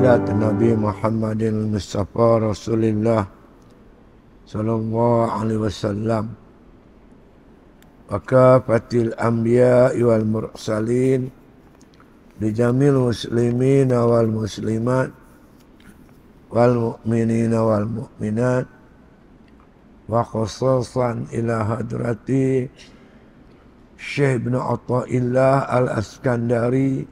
ala Nabi Muhammadin Mustafa Rasulillah sallallahu alaihi wasallam wa kafatil anbiya wal mursalin li jamil muslimin wal muslimat wal mu'minin wal mu'minat wa khususan ila hadrati Syekh Ibn Atha'illah Al-Askandari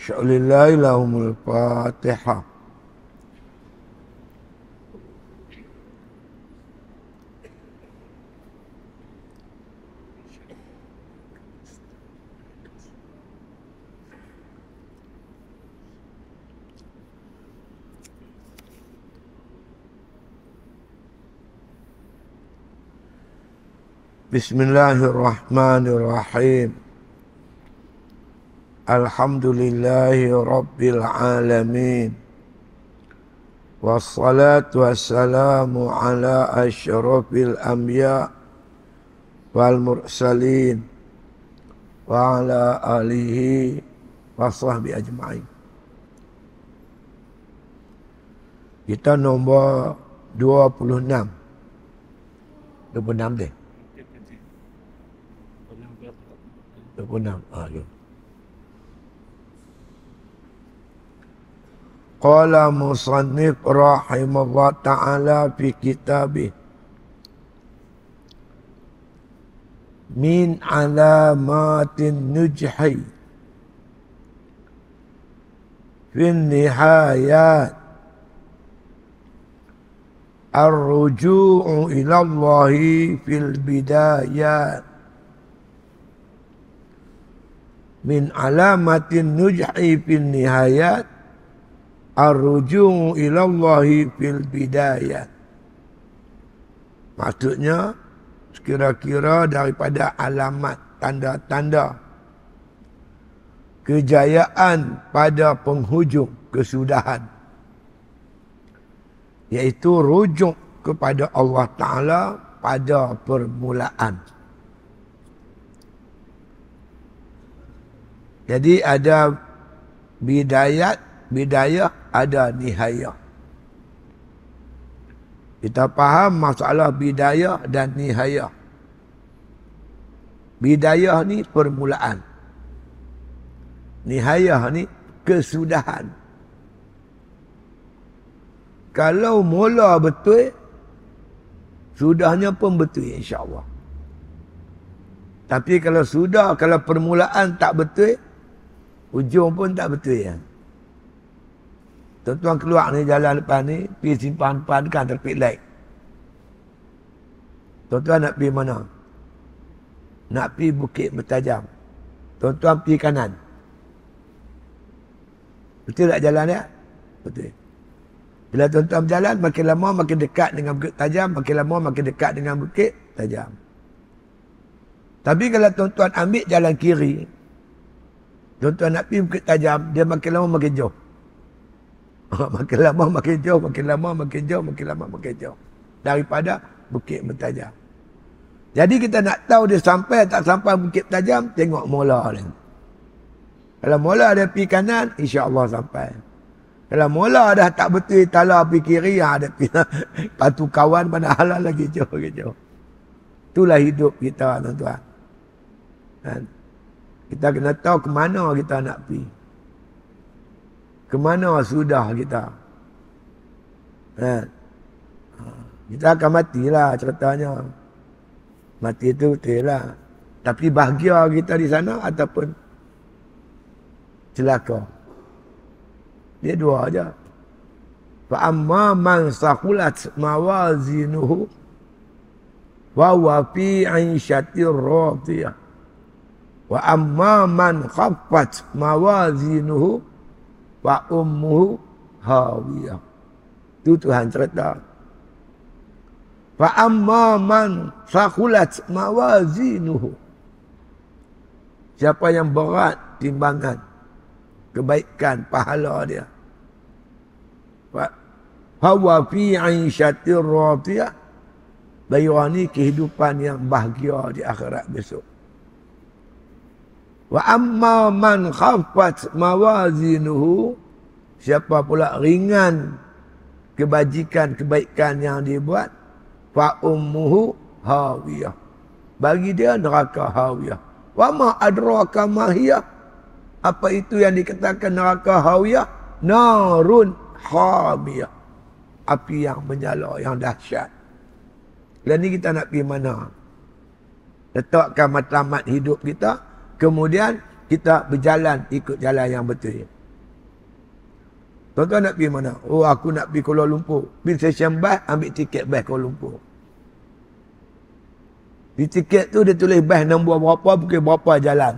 sya'lillahi lahumul Fatihah. Bismillahirrahmanirrahim. Alhamdulillahi Rabbil Alamin. Wassalatu wassalamu ala asyrafil anbiya wal mursalin wa ala alihi wa sahbihi ajma'in. Kita nombor 26. 26 deh. 26. Ya. Qala musannif rahimahullah ta'ala fi kitabih min alamatin nujhi fi nihayat ar-ruju'u ila Allahi fil bidayat. Min alamatin nujhi fil nihayat ar-ruju'u ila Allahi fil bidayat. Maksudnya kira-kira daripada alamat tanda-tanda kejayaan pada penghujung kesudahan, iaitu rujuk kepada Allah Ta'ala pada permulaan. Jadi ada bidayah, ada nihayah. Kita faham masalah bidayah dan nihayah. Bidayah ni permulaan. Nihayah ni kesudahan. Kalau mula betul, sudahnya pun betul insya-Allah. Tapi kalau permulaan tak betul, ujung pun tak betul ya. Tuan-tuan keluar ni jalan depan ni, pergi simpang depan kan traffic light. Tuan-tuan nak pergi mana? Nak pergi Bukit Bertajam. Tuan-tuan pergi kanan. Betul tak jalan dia? Betul. Bila tuan-tuan berjalan, makin lama makin dekat dengan Bukit Tajam, makin lama makin dekat dengan Bukit Tajam. Tapi kalau tuan-tuan ambil jalan kiri, tuan-tuan nak pergi Bukit Tajam, dia makin lama makin jauh. Makin lama makin jauh, makin lama makin jauh, makin lama makin jauh daripada Bukit Bertajam. Jadi kita nak tahu dia sampai tak sampai Bukit Bertajam, tengok mola dia. Kalau mola dia pergi kanan, insya-Allah sampai. Kalau mola dah tak betul, tala pergi kiri, ada pergi patu kawan mana halal lagi jauh lagi jauh. Itulah hidup kita, tuan-tuan. Kan? Kita kena tahu ke mana kita nak pergi. Ke mana sudah kita. Kita akan matilah ceritanya. Mati itu betul lah. Tapi bahagia kita di sana ataupun celaka. Dia dua aja. Fa amma man saqulat mawazinuhu wa huwa fi 'aishatir radiyah. Wa amma man khaffat mawazinuhu wa ummuhu hawiyah. Itu Tuhan cerita. Fa amma man saqulat mawazinuhu. Siapa yang berat timbangan kebaikan pahala dia. Fa huwa fi 'aishatir radiyah. Bayani kehidupan yang bahagia di akhirat besok. Wa amma man khaffat mawazinuhu, Siapa pula ringan kebajikan, kebaikan yang dia buat, fa ummuhu hawiyah. Bagi dia neraka hawiyah. Wa ma adraka ma hiya. Apa itu yang dikatakan neraka hawiyah? Narun hamiyah. Api yang menyala, yang dahsyat. Dan ni kita nak pergi mana? Letakkan matlamat hidup kita, kemudian kita berjalan ikut jalan yang betul. Tuan-tuan nak pergi mana? Oh, aku nak pergi Kuala Lumpur. Pergi stesen bas, ambil tiket bas Kuala Lumpur. Di tiket tu dia tulis bas nombor berapa, pukul berapa jalan.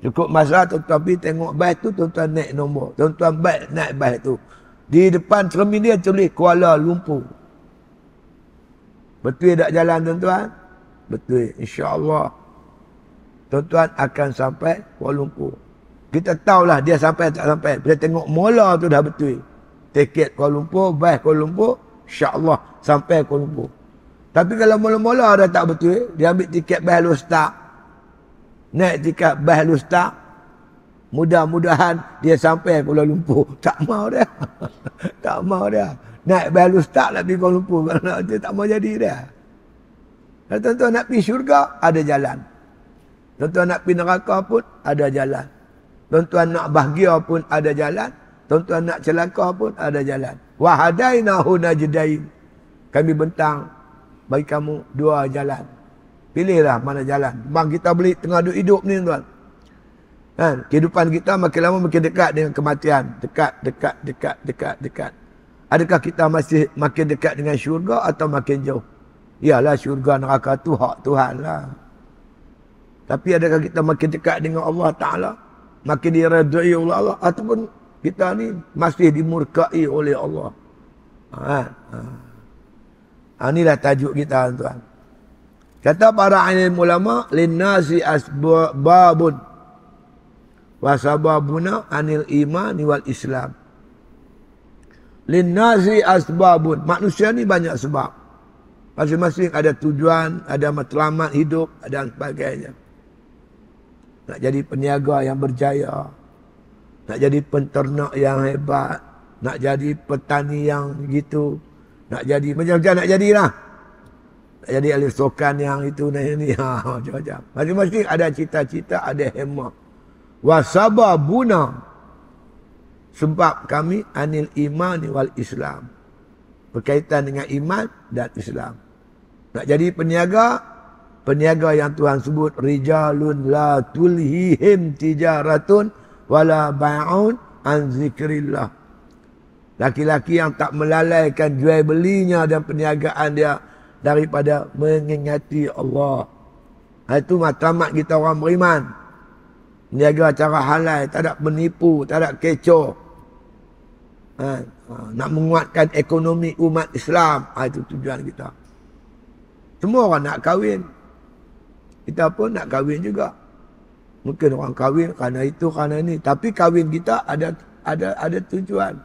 Cukup masa tuan-tuan pergi tengok bas tu, tuan-tuan naik nombor. Tuan-tuan naik bas tu. Di depan cermin dia tulis Kuala Lumpur. Betul tak jalan tuan-tuan? Betul. InsyaAllah. Tuan-tuan akan sampai Kuala Lumpur. Kita tahulah dia sampai tak sampai. Bila tengok mola tu dah betul. Tiket Kuala Lumpur, bas Kuala Lumpur, insyaAllah sampai Kuala Lumpur. Tapi kalau mula-mula dah tak betul, dia ambil tiket bas lu start. Naik tiket bas lu start. Mudah-mudahan dia sampai Kuala Lumpur. Tak mau dia. Tak mau dia. Naik bas lu start nak pergi Kuala Lumpur. Kalau dia tak mau jadi dia. Kalau tuan-tuan nak pergi syurga, ada jalan. Tuan-tuan nak pergi neraka pun, ada jalan. Tuan-tuan nak bahagia pun ada jalan. Tuan-tuan nak celaka pun ada jalan. Wa hadainahu najdain. Kami bentang bagi kamu dua jalan. Pilihlah mana jalan. Bang kita boleh tengah hidup ni tuan. Kan? Kehidupan kita makin lama makin dekat dengan kematian. Dekat. Adakah kita masih makin dekat dengan syurga atau makin jauh? Yalah syurga neraka tu hak Tuhan lah. Tapi adakah kita makin dekat dengan Allah Ta'ala? Makin diredai oleh Allah. Ataupun kita ni masih dimurkai oleh Allah. Inilah tajuk kita tuan. Kata para alim ulama, linnasi asbabun wa sababuna anil imani wal islam. Linnasi asbabun. Manusia ni banyak sebab. Masing-masing ada tujuan, ada matlamat hidup dan sebagainya. Nak jadi peniaga yang berjaya. Nak jadi penternak yang hebat. Nak jadi petani yang begitu. Nak jadi macam-macam nak jadilah. Nak jadi ahli sokan yang itu dan ini. Macam-macam. Masing-masing ada cita-cita, ada hemah. Wasababuna. Sebab kami anil imani wal islam. Berkaitan dengan iman dan Islam. Nak jadi peniaga. Peniaga yang Tuhan sebut rijalun la tulhihim tijaratun wala bai'un an zikrillah. Laki-laki yang tak melalaikan jual belinya dan perniagaan dia daripada mengingati Allah. Itu matlamat kita orang beriman. Niaga cara halal, tak ada menipu, tak ada kecoh. Nak menguatkan ekonomi umat Islam. Itu tujuan kita. Semua orang nak kahwin. Kita pun nak kahwin juga. Mungkin orang kahwin kerana itu, kerana ini. Tapi kahwin kita ada tujuan.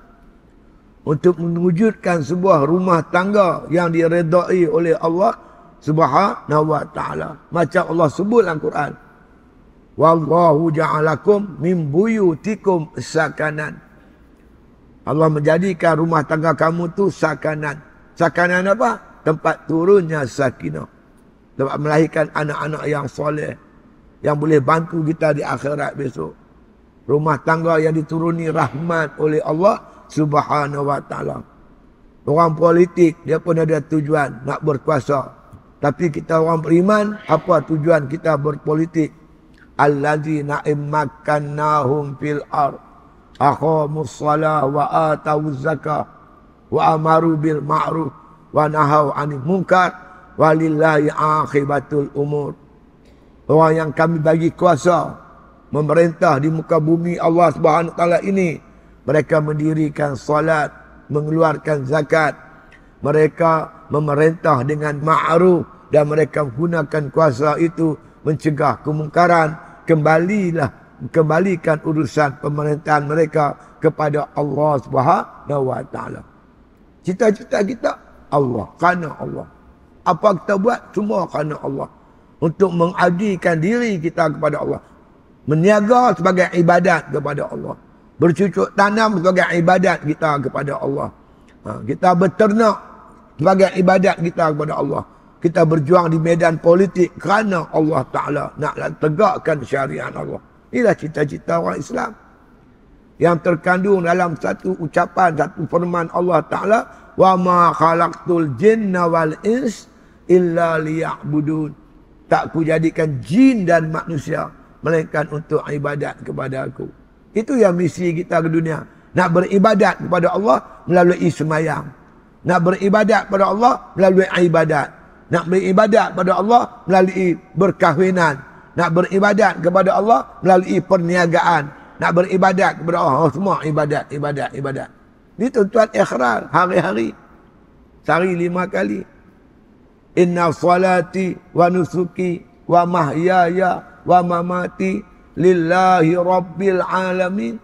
Untuk mewujudkan sebuah rumah tangga yang diredai oleh Allah Subhanahu wa ta'ala. Macam Allah sebut dalam Quran. Wallahu ja'alakum min buyutikum sakanan. Allah menjadikan rumah tangga kamu tu sakanan. Sakanan apa? Tempat turunnya sakinah. Tempat melahirkan anak-anak yang soleh. Yang boleh bantu kita di akhirat besok. Rumah tangga yang dituruni rahmat oleh Allah Subhanahu wa ta'ala. Orang politik, dia pun ada tujuan nak berkuasa. Tapi kita orang beriman, apa tujuan kita berpolitik? Alladzina immakannahum fil ard. Aqamus salah wa atawuz zakah. Wa amaru bil ma'ruf. Wa nahau anil munkar. Walillahi akhibatul umur. Orang yang kami bagi kuasa memerintah di muka bumi Allah Subhanahu wa taala ini, mereka mendirikan salat, mengeluarkan zakat, mereka memerintah dengan ma'ruf dan mereka gunakan kuasa itu mencegah kemungkaran. Kembalikan urusan pemerintahan mereka kepada Allah Subhanahu wa taala. Cita-cita kita Allah, kerana Allah. Apa kita buat semua kerana Allah. Untuk mengabdikan diri kita kepada Allah. Meniaga sebagai ibadat kepada Allah. Bercucuk tanam sebagai ibadat kita kepada Allah. Kita berternak sebagai ibadat kita kepada Allah. Kita berjuang di medan politik kerana Allah Ta'ala nak tegakkan syariat Allah. Inilah cita-cita orang Islam. Yang terkandung dalam satu ucapan, satu firman Allah Ta'ala. Wa ma khalaqtul jinna wal ins illa liya'budun. Tak ku jadikan jin dan manusia melainkan untuk ibadat kepada aku. Itu yang misi kita ke dunia. Nak beribadat kepada Allah melalui semayang. Nak beribadat kepada Allah melalui ibadat. Nak beribadat kepada Allah melalui berkahwinan. Nak beribadat kepada Allah melalui perniagaan. Nak beribadat kepada Allah. Semua ibadat. Ini tuan-tuan ikhrar hari-hari. Sehari 5 kali. Inna salati wa nusuki wa mahyaya wa mamati lillahi rabbil alamin.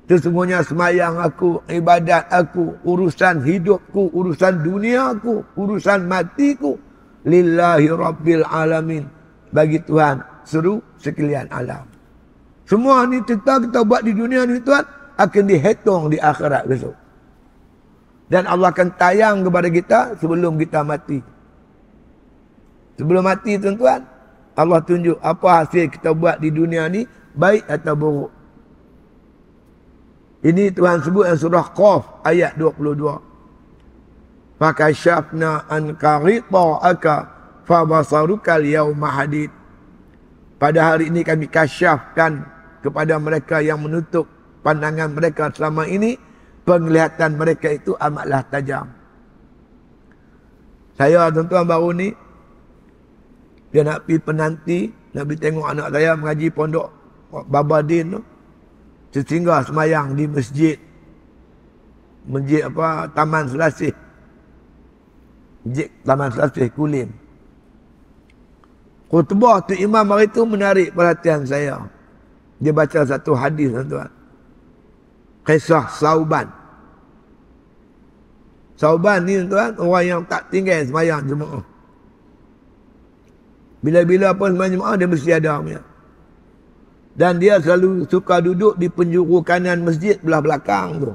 Sesungguhnya semayang aku, ibadat aku, urusan hidupku, urusan duniaku, urusan matiku, lillahi rabbil alamin. Bagi Tuhan seru sekalian alam. Semua ni kita buat di dunia ni tuan akan dihitung di akhirat besok. Dan Allah akan tayang kepada kita sebelum kita mati. Sebelum mati tuan-tuan, Allah tunjuk apa hasil kita buat di dunia ni, baik atau buruk. Ini Tuhan sebut dalam surah Qaf ayat 22. Fakashafna anka ghita'aka fabasaruka al-yawma hadid. Pada hari ini kami kasyafkan kepada mereka yang menutup pandangan mereka selama ini, penglihatan mereka itu amatlah tajam. Saya tuan-tuan baru ni, dia nak pergi penanti, nak pergi tengok anak saya mengaji pondok Babadin tu. Tersinggah semayang di masjid. Masjid apa? Taman Selasih. Masjid Taman Selasih, Kulim. Khutbah tu imam hari tu menarik perhatian saya. Dia baca satu hadis tuan-tuan. Kisah Sauban. Sauban ni tuan, orang yang tak tinggal semayang jemaah. Bila-bila pun semayang jemaah, dia mesti ada punya. Dan dia selalu suka duduk di penjuru kanan masjid belah belakang tu.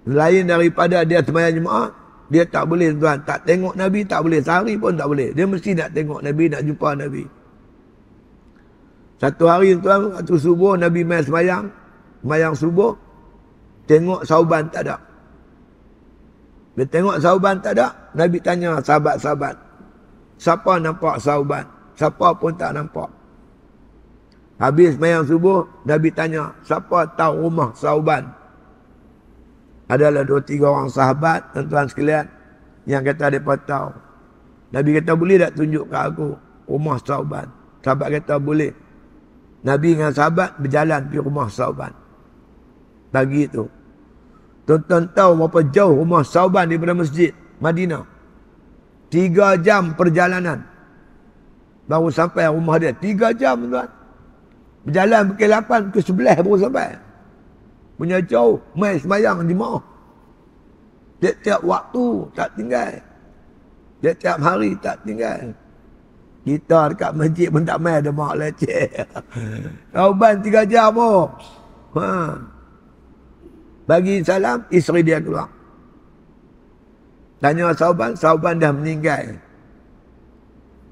Lain daripada dia semayang jemaah, dia tak boleh tuan, tak tengok Nabi, tak boleh. Sehari pun tak boleh. Dia mesti nak tengok Nabi, nak jumpa Nabi. Satu hari tuan, waktu subuh Nabi main semayang subuh, tengok Sauban tak ada. Dia tengok Sauban tak ada, Nabi tanya sahabat-sahabat, siapa nampak Sauban? Siapa pun tak nampak. Habis semayang subuh, Nabi tanya, siapa tahu rumah Sauban? Adalah 2-3 orang sahabat, tuan-tuan sekalian, yang kata mereka tahu. Nabi kata, boleh tak tunjuk ke aku rumah Sauban? Sahabat kata, boleh. Nabi dengan sahabat berjalan pergi rumah Sauban. Pagi itu. Tuan-tuan tahu berapa jauh rumah Sauban daripada masjid Madinah? 3 jam perjalanan. Baru sampai rumah dia. 3 jam tuan. Berjalan pukul 8 ke 11 baru sampai. Punya jauh. Mai semayang jemaah. Tiap-tiap waktu tak tinggal. Tiap-tiap hari tak tinggal. Kita dekat masjid pun tak main ada mak leceh. Sauban 3 jam pun. Bagi salam, isteri dia keluar. Tanya Sauban, Sauban dah meninggal.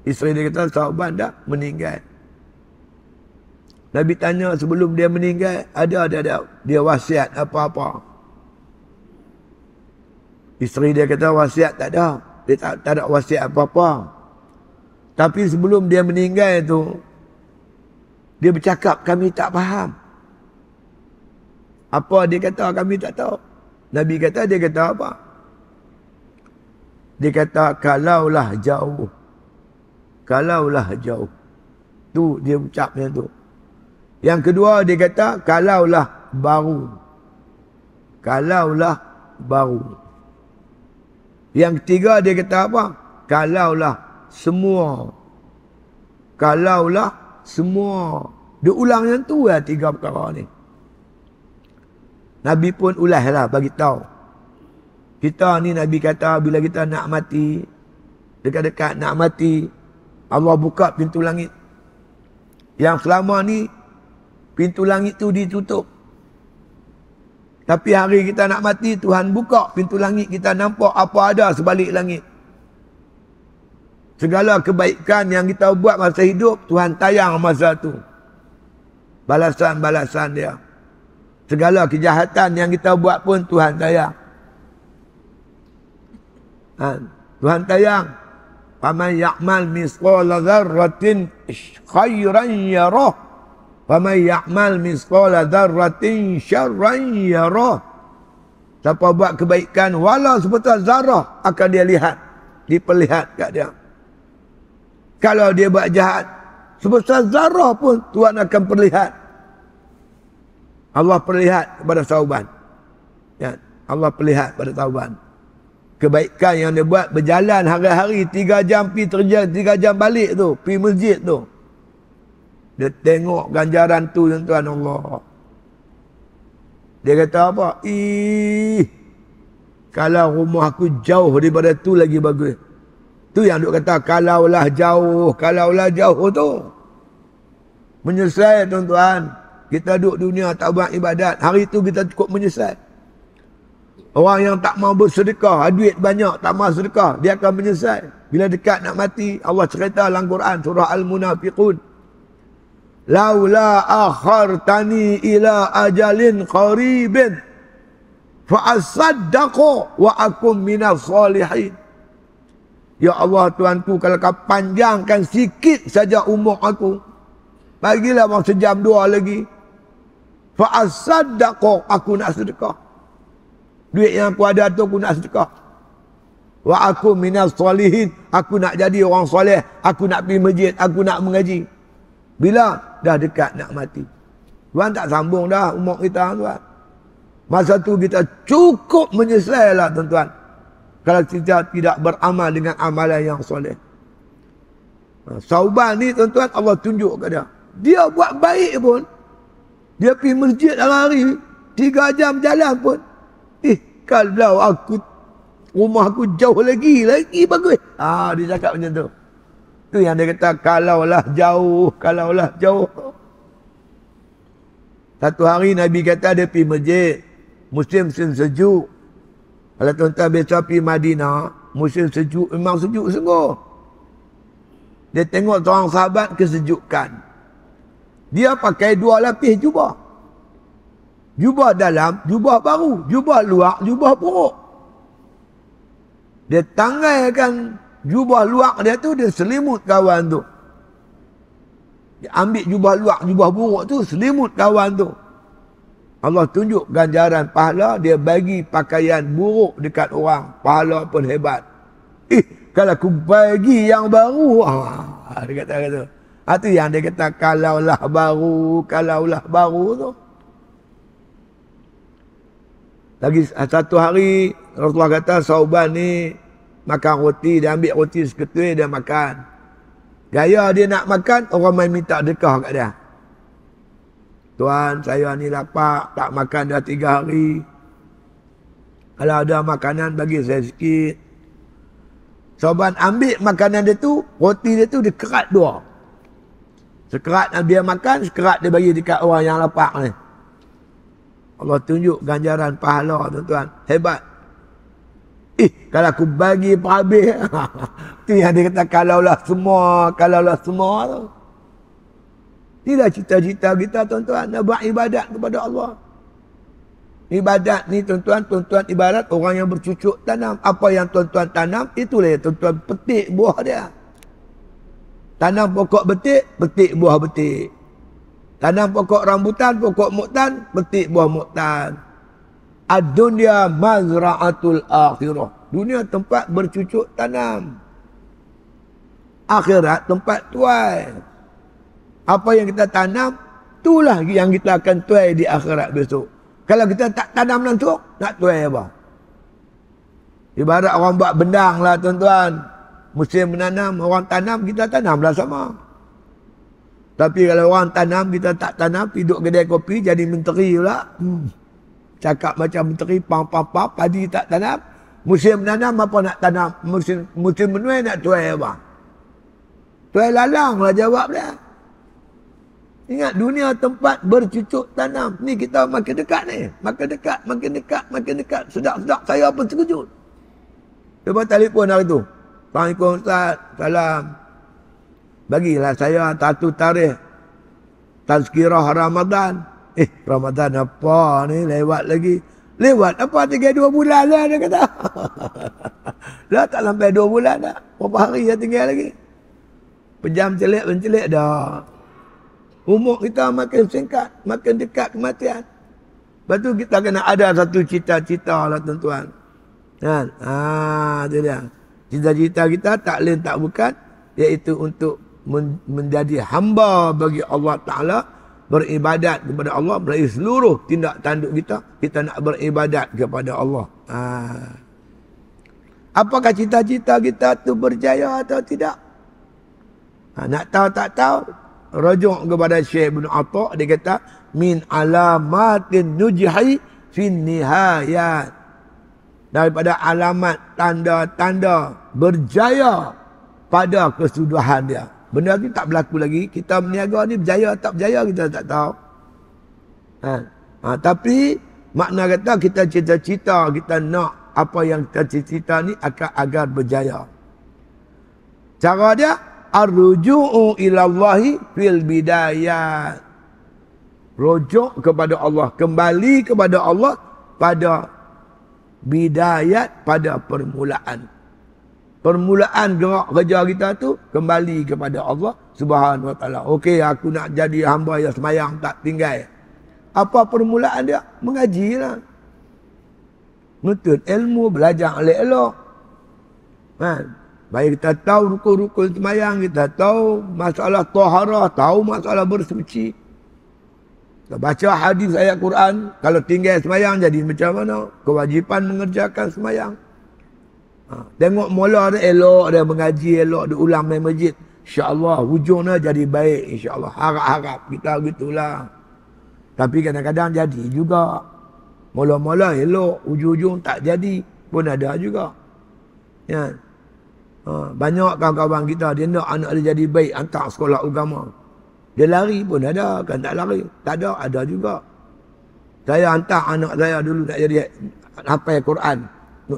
Isteri dia kata, Sauban dah meninggal. Nabi tanya sebelum dia meninggal, ada dia wasiat apa-apa. Isteri dia kata, wasiat tak ada. Dia tak ada wasiat apa-apa. Tapi sebelum dia meninggal tu, dia bercakap, kami tak faham. Apa dia kata, kami tak tahu. Nabi kata, dia kata apa? Dia kata, kalaulah jauh. Kalaulah jauh. Tu dia ucap macam tu. Yang kedua dia kata, kalaulah baru. Kalaulah baru. Yang ketiga dia kata apa? Kalaulah semua. Kalaulah semua. Dia ulang yang tu lah 3 perkara ni. Nabi pun ulaslah bagi tahu. Kita ni Nabi kata bila kita nak mati, dekat-dekat nak mati, Allah buka pintu langit. Yang selama ni pintu langit tu ditutup. Tapi hari kita nak mati, Tuhan buka pintu langit, kita nampak apa ada sebalik langit. Segala kebaikan yang kita buat masa hidup, Tuhan tayang masa tu. Balasan-balasan dia. Segala kejahatan yang kita buat pun Tuhan tayang. Tuhan tayang. Faman ya'mal misqala dzarratin khairan yarah. Faman ya'mal misqala dzarratin syarran yarah. Siapa buat kebaikan walau sebesar zarah akan dia lihat, diperlihat kat dia. Kalau dia buat jahat sebesar zarah pun Tuhan akan perlihat. Allah perlihat kepada Sauban. Ya, Allah perlihat pada Sauban. Kebaikan yang dia buat berjalan hari-hari 3 jam pergi kerja, 3 jam balik tu, pergi masjid tu. Dia tengok ganjaran tu tuan-tuan Allah. Dia kata apa? Kalau rumah aku jauh daripada tu lagi bagus. Tu yang duk kata kalaulah jauh tu. Menyesal tuan-tuan. Kita duduk dunia tak buat ibadat. Hari tu kita cukup menyesal. Orang yang tak mau bersedekah, duit banyak, tak mau sedekah, dia akan menyesal. Bila dekat nak mati, Allah cerita dalam Quran, surah Al-Munafiqun. Laula akhartani ila ajalin qaribin fa'asaddaqu wa akum minas salihin. Ya Allah Tuanku, kalau kau panjangkan sikit saja umur aku, bagilah bang sejam 2 lagi. Fa'asaddaqu, aku nak sedekah. Duit yang aku ada tu aku nak sedekah. Wa aku minas salihin, aku nak jadi orang soleh, aku nak pergi masjid, aku nak mengaji. Bila dah dekat nak mati, Tuhan tak sambung dah umur kita tuan. Masa tu kita cukup menyesal lah tuan-tuan, kalau kita tidak beramal dengan amalan yang soleh. Sauban ni tuan-tuan, Allah tunjuk ke dia. Dia buat baik pun, dia pergi masjid hari-hari 3 jam jalan pun. Kalau rumah aku jauh lagi bagus. Dia cakap macam tu. Tu yang dia kata kalaulah jauh. Satu hari Nabi kata dia pergi masjid, musim sejuk. Kalau tuan-tuan biasa pergi Madinah, musim sejuk, memang sejuk sungguh. Dia tengok seorang sahabat kesejukan. Dia pakai 2 lapis jubah. Jubah dalam, jubah baru. Jubah luar, jubah buruk. Dia tanggaikan jubah luar dia tu, dia selimut kawan tu. Dia ambil jubah luar, jubah buruk tu, selimut kawan tu. Allah tunjuk ganjaran pahala, dia bagi pakaian buruk dekat orang. Pahala pun hebat. Kalau aku bagi yang baru, dia kata. Itu yang dia kata kalaulah baru tu. Lagi satu hari Rasulullah kata Sauban ni makan roti, dia ambil roti seketui, dia makan. Gaya dia nak makan, orang main minta sedekah kat dia. Tuan, saya ni lapar, tak makan dah 3 hari. Kalau ada makanan bagi saya sikit. Sauban ambil makanan dia tu, roti dia tu dia kerat 2. Sekerat dia makan, sekerat dia bagi dekat orang yang lapar ni. Allah tunjuk ganjaran pahala tuan-tuan. Hebat. Kalau aku bagi habis. Itu yang dia kata kalaulah semua tu. Inilah cita-cita kita tuan-tuan. Nak buat ibadat kepada Allah. Ibadat ni tuan-tuan ibarat orang yang bercucuk tanam. Apa yang tuan-tuan tanam, itulah yang tuan-tuan petik buah dia. Tanam pokok betik, petik buah betik. Tanam pokok rambutan, pokok muktan, petik buah muktan. Ad-dunya mazra'atul akhirah. Dunia tempat bercucuk tanam. Akhirat tempat tuai. Apa yang kita tanam, itulah yang kita akan tuai di akhirat besok. Kalau kita tak tanam langsung, nak tuai apa? Ibarat orang buat bendang lah tuan-tuan. Musim menanam, orang tanam, kita tanamlah sama. Tapi kalau orang tanam, kita tak tanam, duduk kedai kopi, jadi menteri pula. Cakap macam menteri, pam-pam-pam, padi tak tanam. Musim menanam, apa nak tanam? Musim menuai, nak tuai apa? Tuai lalang lah jawab dia. Ingat, dunia tempat bercucuk tanam. Ni kita makin dekat ni. Makin dekat, makin dekat, makin dekat. Sedap-sedap, saya pun terkejut. Lepas telefon hari tu. Assalamualaikum Ustaz, salam. Bagilah saya satu tarikh tazkirah Ramadan. Ramadan apa ni, lewat lagi. Lewat apa, 3-2 bulan lah dia kata. Dah tak sampai 2 bulan dah. Berapa hari yang tinggal lagi. Pejam celik dah. Umur kita makin singkat, makin dekat kematian. Lepas tu kita kena ada satu cita-cita lah tuan-tuan. Kan? Itu dia. Cita-cita kita tak lain tak bukan, iaitu untuk menjadi hamba bagi Allah Ta'ala, beribadat kepada Allah melalui seluruh tindak tanduk kita. Kita nak beribadat kepada Allah. Apakah cita-cita kita tu berjaya atau tidak? Nak tahu tak tahu? Rujuk kepada Syekh Ibn Atta', dia kata min alamatin nujhi fin nihayat, daripada alamat tanda-tanda berjaya pada kesudahan dia. Benda ni tak berlaku lagi. Kita berniaga ni berjaya tak berjaya kita tak tahu. Tapi makna kata kita cita-cita, kita nak apa yang kita cita-cita ni agar berjaya. Cara dia ar-ruju'u ilallahi fil bidayat. Rujuk kepada Allah, kembali kepada Allah pada bidayat, pada permulaan. Permulaan gerak kerja kita tu kembali kepada Allah Subhanahu wa taala. Okey, aku nak jadi hamba yang sembahyang tak tinggal. Apa permulaan dia? Mengajilah. Menuntut ilmu, belajar elok-elok. Baik kita tahu rukun-rukun sembahyang, kita tahu masalah taharah, tahu masalah bersuci. Kita baca hadis ayat Quran, kalau tinggal sembahyang jadi macam mana? Kewajipan mengerjakan sembahyang. Tengok mula dia elok, dia mengaji elok, dia ulang main masjid. InsyaAllah hujungnya jadi baik, insyaAllah. Harap-harap kita gitulah. Tapi kadang-kadang jadi juga. Mula-mula elok, ujung-ujung tak jadi pun ada juga. Ya. Banyak kawan-kawan kita, dia nak anak dia jadi baik, hantar sekolah agama. Dia lari pun ada, kan tak lari. Tak ada juga. Saya hantar anak saya dulu nak jadi hafal Quran.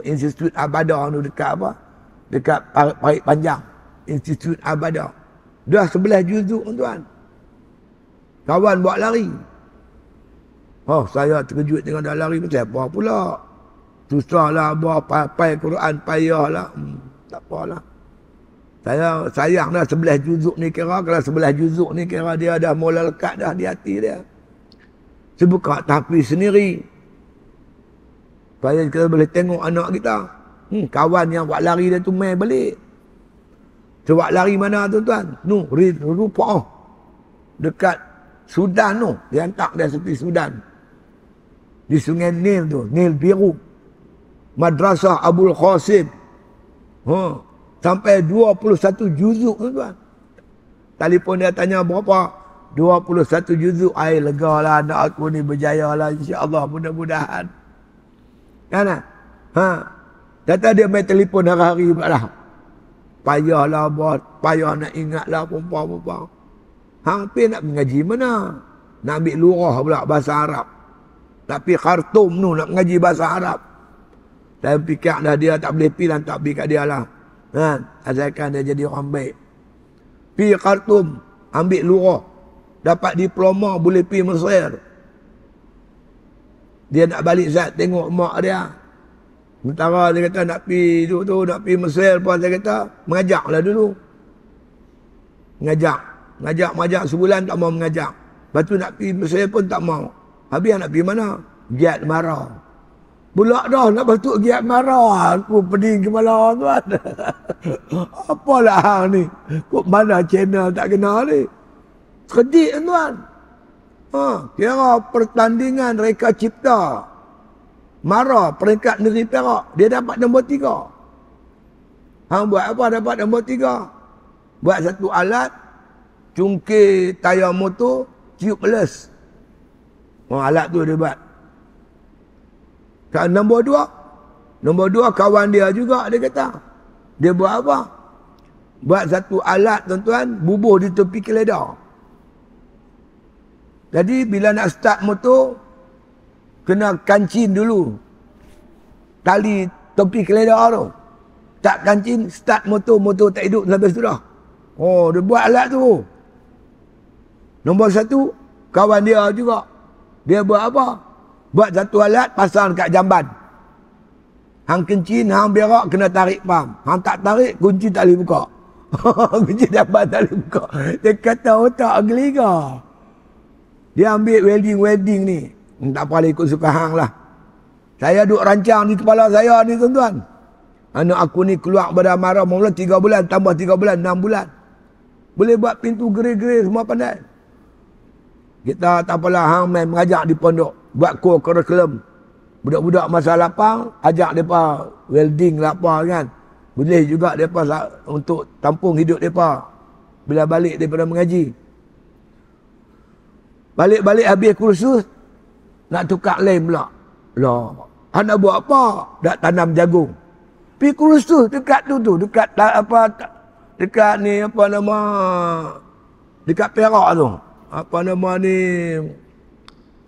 Institut Abadah dekat apa? Dekat Parit Panjang. Institut Abadah. Dah 11 juzuk tuan. Kawan buat lari. Saya terkejut dengan dah lari macam apa pula. Susahlah buat hafal Quran, payahlah. Tak apalah. Saya sayang dah 11 juzuk ni kira. Kalau 11 juzuk ni kira dia dah mula lekat dah di hati dia. Saya buka tahfiz sendiri. Supaya kita boleh tengok anak kita. Kawan yang buat lari dia tu main balik. Buat lari mana tuan-tuan? Rupa. Dekat Sudan tu. Dia hantar dia seperti Sudan. Di sungai Nil tu. Nil Biru. Madrasah Abul Qasim. Sampai 21 juzuk tuan. Telefon dia tanya berapa? 21 juzuk. Lega lah anak aku ni berjaya lah. InsyaAllah mudah-mudahan. Kan? Kata dia main telefon hari-hari pula lah. Payahlah bos. Payah nak ingatlah perempuan-perempuan. Hampir nak mengaji mana? Nak ambil lurah pula bahasa Arab. Tapi Khartoum tu nak mengaji bahasa Arab. Saya fikir dah dia tak boleh pergi lah, tak pergi kat dia lah. Asalkan dia jadi orang baik. Pergi Khartoum, ambil lurah. Dapat diploma, boleh pergi Mesir. Dia nak balik Zat, tengok mak dia. Sementara dia kata nak pergi tu, nak pergi Mesir pun saya kata, mengajaklah dulu. Ngajak sebulan tak mau mengajak. Lepas tu nak pergi Mesir pun tak mau. Habis nak pergi mana? Giat marah. Pula dah nak batuk giat marah. Aku pening kepala tuan. Apalah hang ni? Kok mana channel tak kenal ni? Kedik tuan. Kira pertandingan reka cipta. Marah peringkat negeri Perak. Dia dapat nombor 3. Hang buat apa dapat nombor 3? Buat satu alat. Cungkir tayar motor. Tubeless. Alat tu dia buat. Nombor 2 kawan dia juga dia kata. Dia buat apa? Buat satu alat tuan-tuan, bubuh di tepi keledar. Jadi bila nak start motor, kena kancing dulu tali topi keledar tu. Tak kancing, start motor tak hidup sampai sudah. Oh, dia buat alat tu. Nombor satu, kawan dia juga. Dia buat apa? Buat satu alat, pasang dekat jamban. Hang kencing, hang berak, kena tarik pam. Hang tak tarik, kunci tak boleh buka. Kunci jamban tak boleh buka. Dia kata otak geliga. Dia ambil welding ni. Tak apa lah, ikut suka hang lah. Saya duk rancang di kepala saya ni tuan-tuan. Anak aku ni keluar pada marah mula 3 bulan, tambah 3 bulan, 6 bulan. Boleh buat pintu gerai-gerai semua pandai. Kita tak apalah, hang main mengajak di pondok. Buat curriculum. Budak-budak masa lapang, ajak mereka welding lah apa kan. Boleh juga mereka untuk tampung hidup mereka. Bila balik daripada mengaji. Balik-balik habis kursus, nak tukar lem pula. Lah, anak buat apa? Nak tanam jagung. Pergi kursus dekat tu, dekat apa, dekat ni apa nama, dekat Perak tu. Apa nama ni,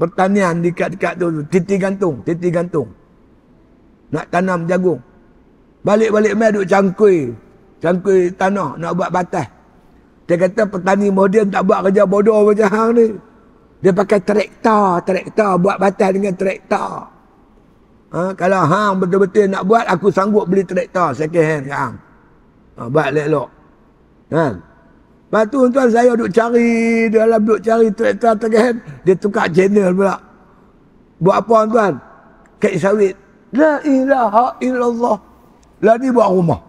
pertanian dekat tu, titi gantung. Nak tanam jagung. Balik-balik mai duk cangkui tanah nak buat batas. Dia kata petani moden tak buat kerja bodoh macam hang ni. Dia pakai traktor buat batas dengan traktor. Kalau hang betul-betul nak buat, aku sanggup beli traktor second hand kat hang. Buat elok-elok. Kan? Lepas tu tuan saya duk cari traktor second hand, dia tukar channel pula. Buat apa tuan? Kait sawit. La ilaha illallah. Lah ni buat rumah.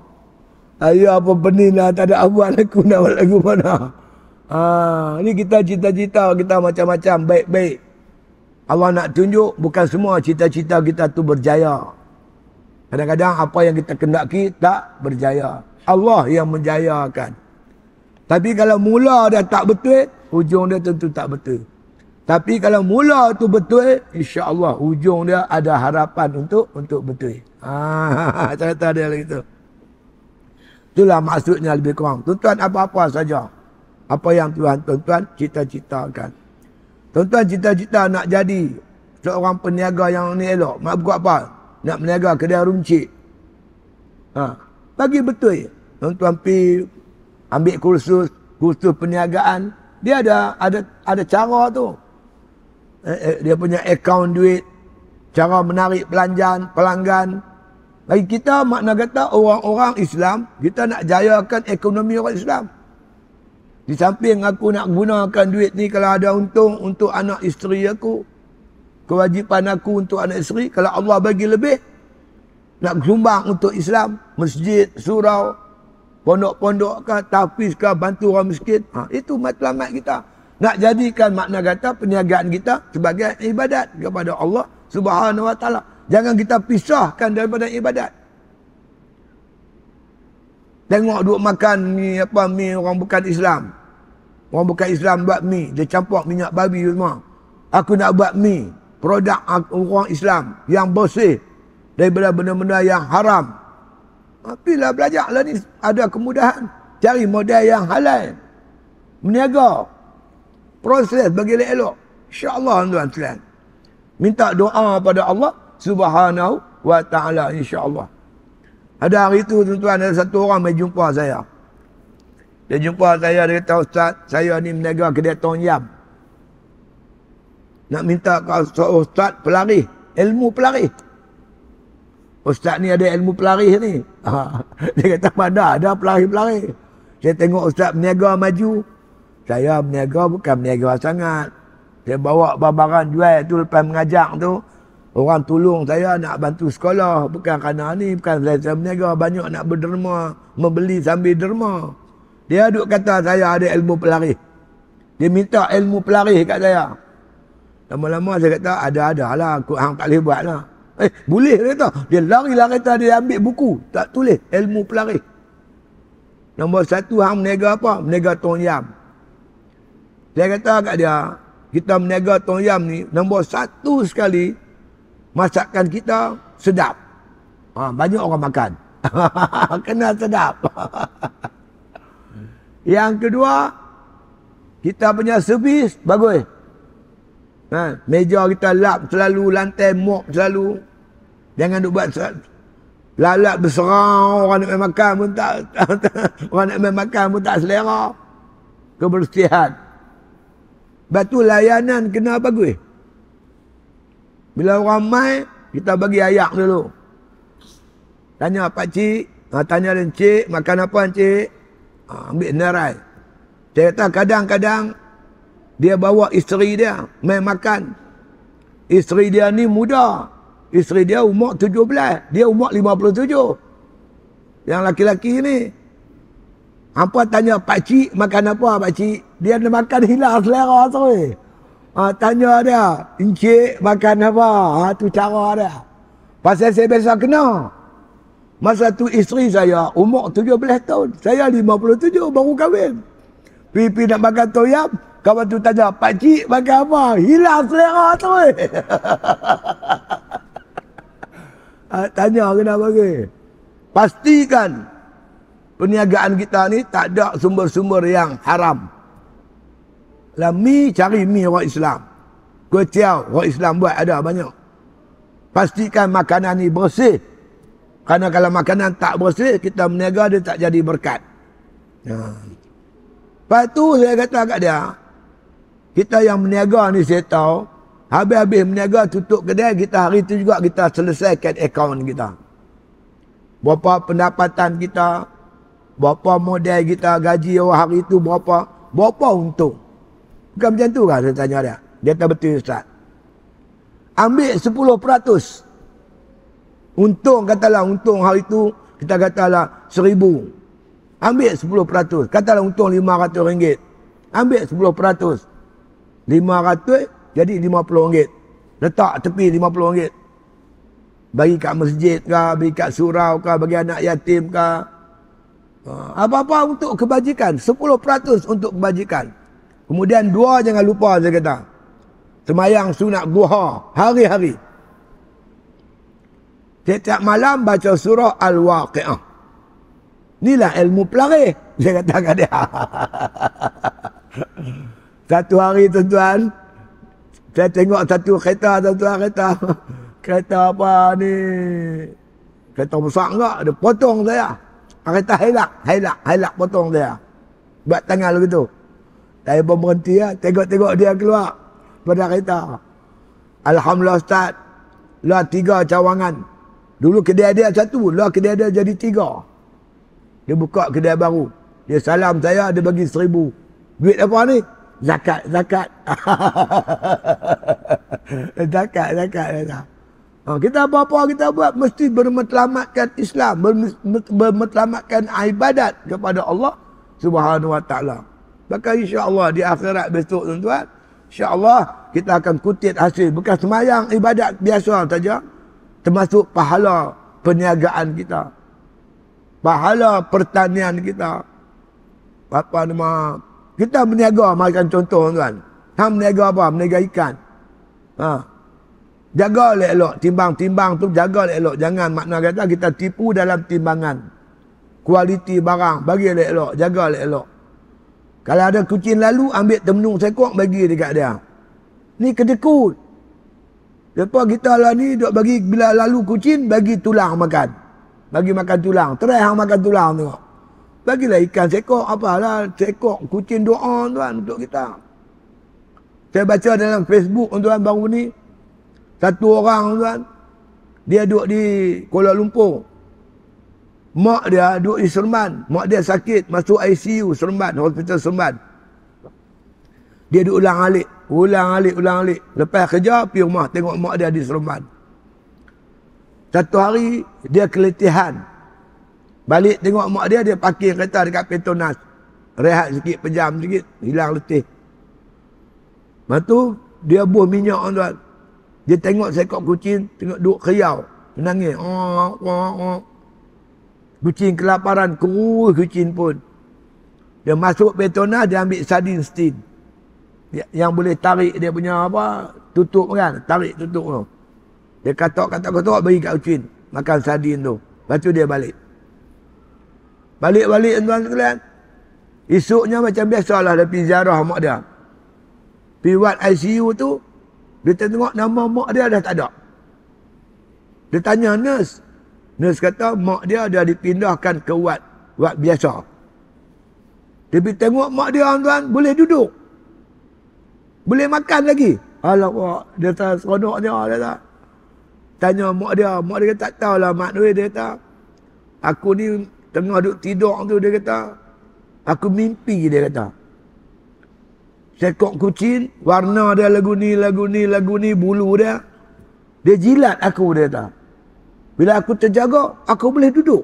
Ayah apa benih lah, tak ada abuan aku nak buat lagu mana. Ni kita cita-cita kita macam-macam, baik-baik. Allah nak tunjuk bukan semua cita-cita kita tu berjaya. Kadang-kadang apa yang kita kendaki tak berjaya. Allah yang menjayakan. Tapi kalau mula dah tak betul, hujung dia tentu tak betul. Tapi kalau mula tu betul, insya-Allah hujung dia ada harapan untuk betul. Cerita dia lagi tu. Itulah maksudnya lebih kurang. Tuan-tuan apa-apa saja. Apa yang tuan-tuan cita-citakan. Tuan-tuan cita-cita nak jadi seorang peniaga yang ni elok. Nak buat apa? Nak meniaga kedai runcit. Bagi betul. Tuan-tuan pergi ambil kursus perniagaan. Dia ada cara tu. Dia punya akaun duit. Cara menarik pelanggan. Bagi kita makna kata orang-orang Islam, kita nak jayakan ekonomi orang Islam. Di samping aku nak gunakan duit ni kalau ada untung untuk anak isteri aku. Kewajipan aku untuk anak isteri. Kalau Allah bagi lebih, nak sumbang untuk Islam. Masjid, surau, pondok-pondok ke, tahfiz ke, bantu orang miskin. Itu matlamat kita. Nak jadikan makna kata perniagaan kita sebagai ibadat kepada Allah Subhanahu Wa Taala. Jangan kita pisahkan daripada ibadat. Tengok duk makan mi orang bukan Islam. Orang bukan Islam buat mi, dia campur minyak babi semua. Aku nak buat mi, produk orang Islam yang bersih daripada benda-benda yang haram. Pergilah belajarlah ni, ada kemudahan. Cari model yang halal. Meniaga. Proses bagi elok. Insya-Allah tuan sekalian. Minta doa pada Allah Subhanahu Wa Taala insya-Allah. Ada hari tu tuan-tuan, ada satu orang mai jumpa saya. Dia jumpa saya, dia kata, Ustaz, saya ni meniaga kedai Tom Yam. Nak minta ke Ustaz pelarih, ilmu pelarih. Ustaz ni ada ilmu pelarih ni. Dia kata, mana ada pelarih-pelarih. Saya tengok Ustaz meniaga maju. Saya meniaga bukan meniaga sangat. Saya bawa barang jual tu lepas mengajak tu. Orang tolong saya nak bantu sekolah. Bukan kerana ni, bukan saya meniaga. Banyak nak berderma, membeli sambil derma. Dia duk kata saya ada ilmu pelarih. Dia minta ilmu pelarih kat saya. Lama-lama saya kata, ada lah. Aku hang tak boleh buat lah. Boleh dia kata. Dia lari-lari kata dia ambil buku. Tak tulis ilmu pelarih. Nombor 1 hang meniaga apa? Meniaga Tom Yam. Saya kata kat dia, kita meniaga Tom Yam ni, nombor 1 sekali, masakan kita sedap. Banyak orang makan. Kena sedap. Yang kedua, kita punya servis bagus. Meja kita lap selalu, lantai mop selalu. Jangan duk buat lalat berserang, orang nak main makan pun tak orang nak main makan pun tak selera. Kebersihan. Lepas tu layanan kena bagus. Bila orang mai, kita bagi ayak dulu. Tanya pakcik, tanya encik, makan apa encik? Ambil nerai. Dia kata kadang-kadang dia bawa isteri dia main makan. Isteri dia ni muda. Isteri dia umur 17. Dia umur 57. Yang laki-laki ni. Hampa tanya pakcik makan apa pakcik? Dia nak makan hilang selera terus. Tanya dia, encik makan apa? Tu cara dia. Pasal saya biasa kena. Masa tu isteri saya umur 17 tahun. Saya 57 baru kahwin. Pipi nak makan toyam. Kawan tu tanya, pakcik makan apa? Hilang selera terus. Tanya kena bagi. Pastikan perniagaan kita ni tak ada sumber-sumber yang haram. Mi cari mi orang Islam. Kuih tiaw orang Islam buat ada banyak. Pastikan makanan ni bersih. Kerana kalau makanan tak bersih, kita berniaga dia tak jadi berkat. Lepas tu saya kata kat dia, kita yang berniaga ni saya tahu, habis-habis berniaga tutup kedai, kita hari tu juga kita selesaikan akaun kita. Berapa pendapatan kita, berapa modal kita, gaji orang hari tu berapa untung. Bukan macam tu kan saya tanya dia. Dia kata betul Ustaz. Ambil 10%. Untung katalah untung hari tu kita katalah 1,000. Ambil 10%. Katalah untung RM500. Ambil 10%. 500 jadi RM50. Letak tepi RM50. Bagi kat masjid ke, bagi kat surau ke, bagi anak yatim ke. Apa-apa untuk kebajikan. 10% untuk kebajikan. Kemudian 2 jangan lupa saya kata. Semayang sunat duha hari-hari. Setiap malam baca surah Al-Waqi'ah. Inilah ilmu pelarih. Saya kata kat dia. Satu hari tuan-tuan, saya tengok satu kereta, tuan-tuan kereta. Kereta apa ni? Kereta besar enggak? Dia potong saya. Kereta hailak potong saya. Buat tangan begitu. Saya pun berhenti ya. Tengok-tengok dia keluar pada kereta. Alhamdulillah Ustaz. Lah 3 cawangan. Dulu kedai dia 1. Lah kedai dia jadi 3. Dia buka kedai baru. Dia salam saya. Dia bagi 1,000. Duit apa ni? Zakat. Zakat. Kita apa-apa kita buat. Mesti bermatlamatkan Islam. Bermatlamatkan ibadat kepada Allah Subhanahu Wa Ta'ala. Maka insya-Allah di akhirat besok tuan-tuan, insya-Allah kita akan kutip hasil bukan semayang ibadat biasa saja, termasuk pahala perniagaan kita. Pahala pertanian kita. Apa nama? Kita berniaga macam contoh tuan. Hang berniaga apa? Berniaga ikan. Jaga elok timbang-timbang tu jaga elok. Jangan makna kata kita tipu dalam timbangan. Kualiti barang bagi elok, jaga elok. Kalau ada kucing lalu, ambil temenung sekok, bagi dekat dia. Ni kedekut. Lepas kita lah ni, duk bagi, bila lalu kucing, bagi tulang makan. Bagi makan tulang. Try hang makan tulang tengok. Bagilah ikan sekok, apalah, sekok, kucing doa tuan untuk kita. Saya baca dalam Facebook tuan baru ni, satu orang tuan, dia duduk di Kuala Lumpur. Mak dia duduk di Seremban. Mak dia sakit. Masuk ICU Seremban. Hospital Seremban. Dia duduk ulang alik. Lepas kerja, pergi rumah. Tengok mak dia di Seremban. Satu hari, dia keletihan. Balik tengok mak dia, dia parking kereta dekat Petronas. Rehat sikit, pejam sikit. Hilang letih. Lepas tu, dia buah minyak tuan. Dia tengok seekor kucing. Tengok duduk kriau. Menangis. Kucing kelaparan, kurus kucing pun. Dia masuk Petronas, dia ambil sardin steam. Yang boleh tarik dia punya apa, tutup kan, tarik tutup tu. Dia katok, bagi kat kucing. Makan sardin tu. Lepas tu dia balik. Balik tuan sekalian. Esoknya macam biasalah dia pergi ziarah mak dia. Pergi buat ICU tu, Dia tengok nama mak dia dah tak ada. Dia tanya nurse. Nurse kata mak dia dah dipindahkan ke wad biasa. Dia pergi tengok mak dia, tuan, boleh duduk. Boleh makan lagi. Alamak, dia tak seronok dia tak. Tanya mak dia kata tak tahulah mak dia kata. Aku ni tengah duduk tidur tu, dia kata. Aku mimpi, dia kata. Sekok kucing, warna dia lagu ni, bulu dia. Dia jilat aku, dia kata. Bila aku terjaga, aku boleh duduk.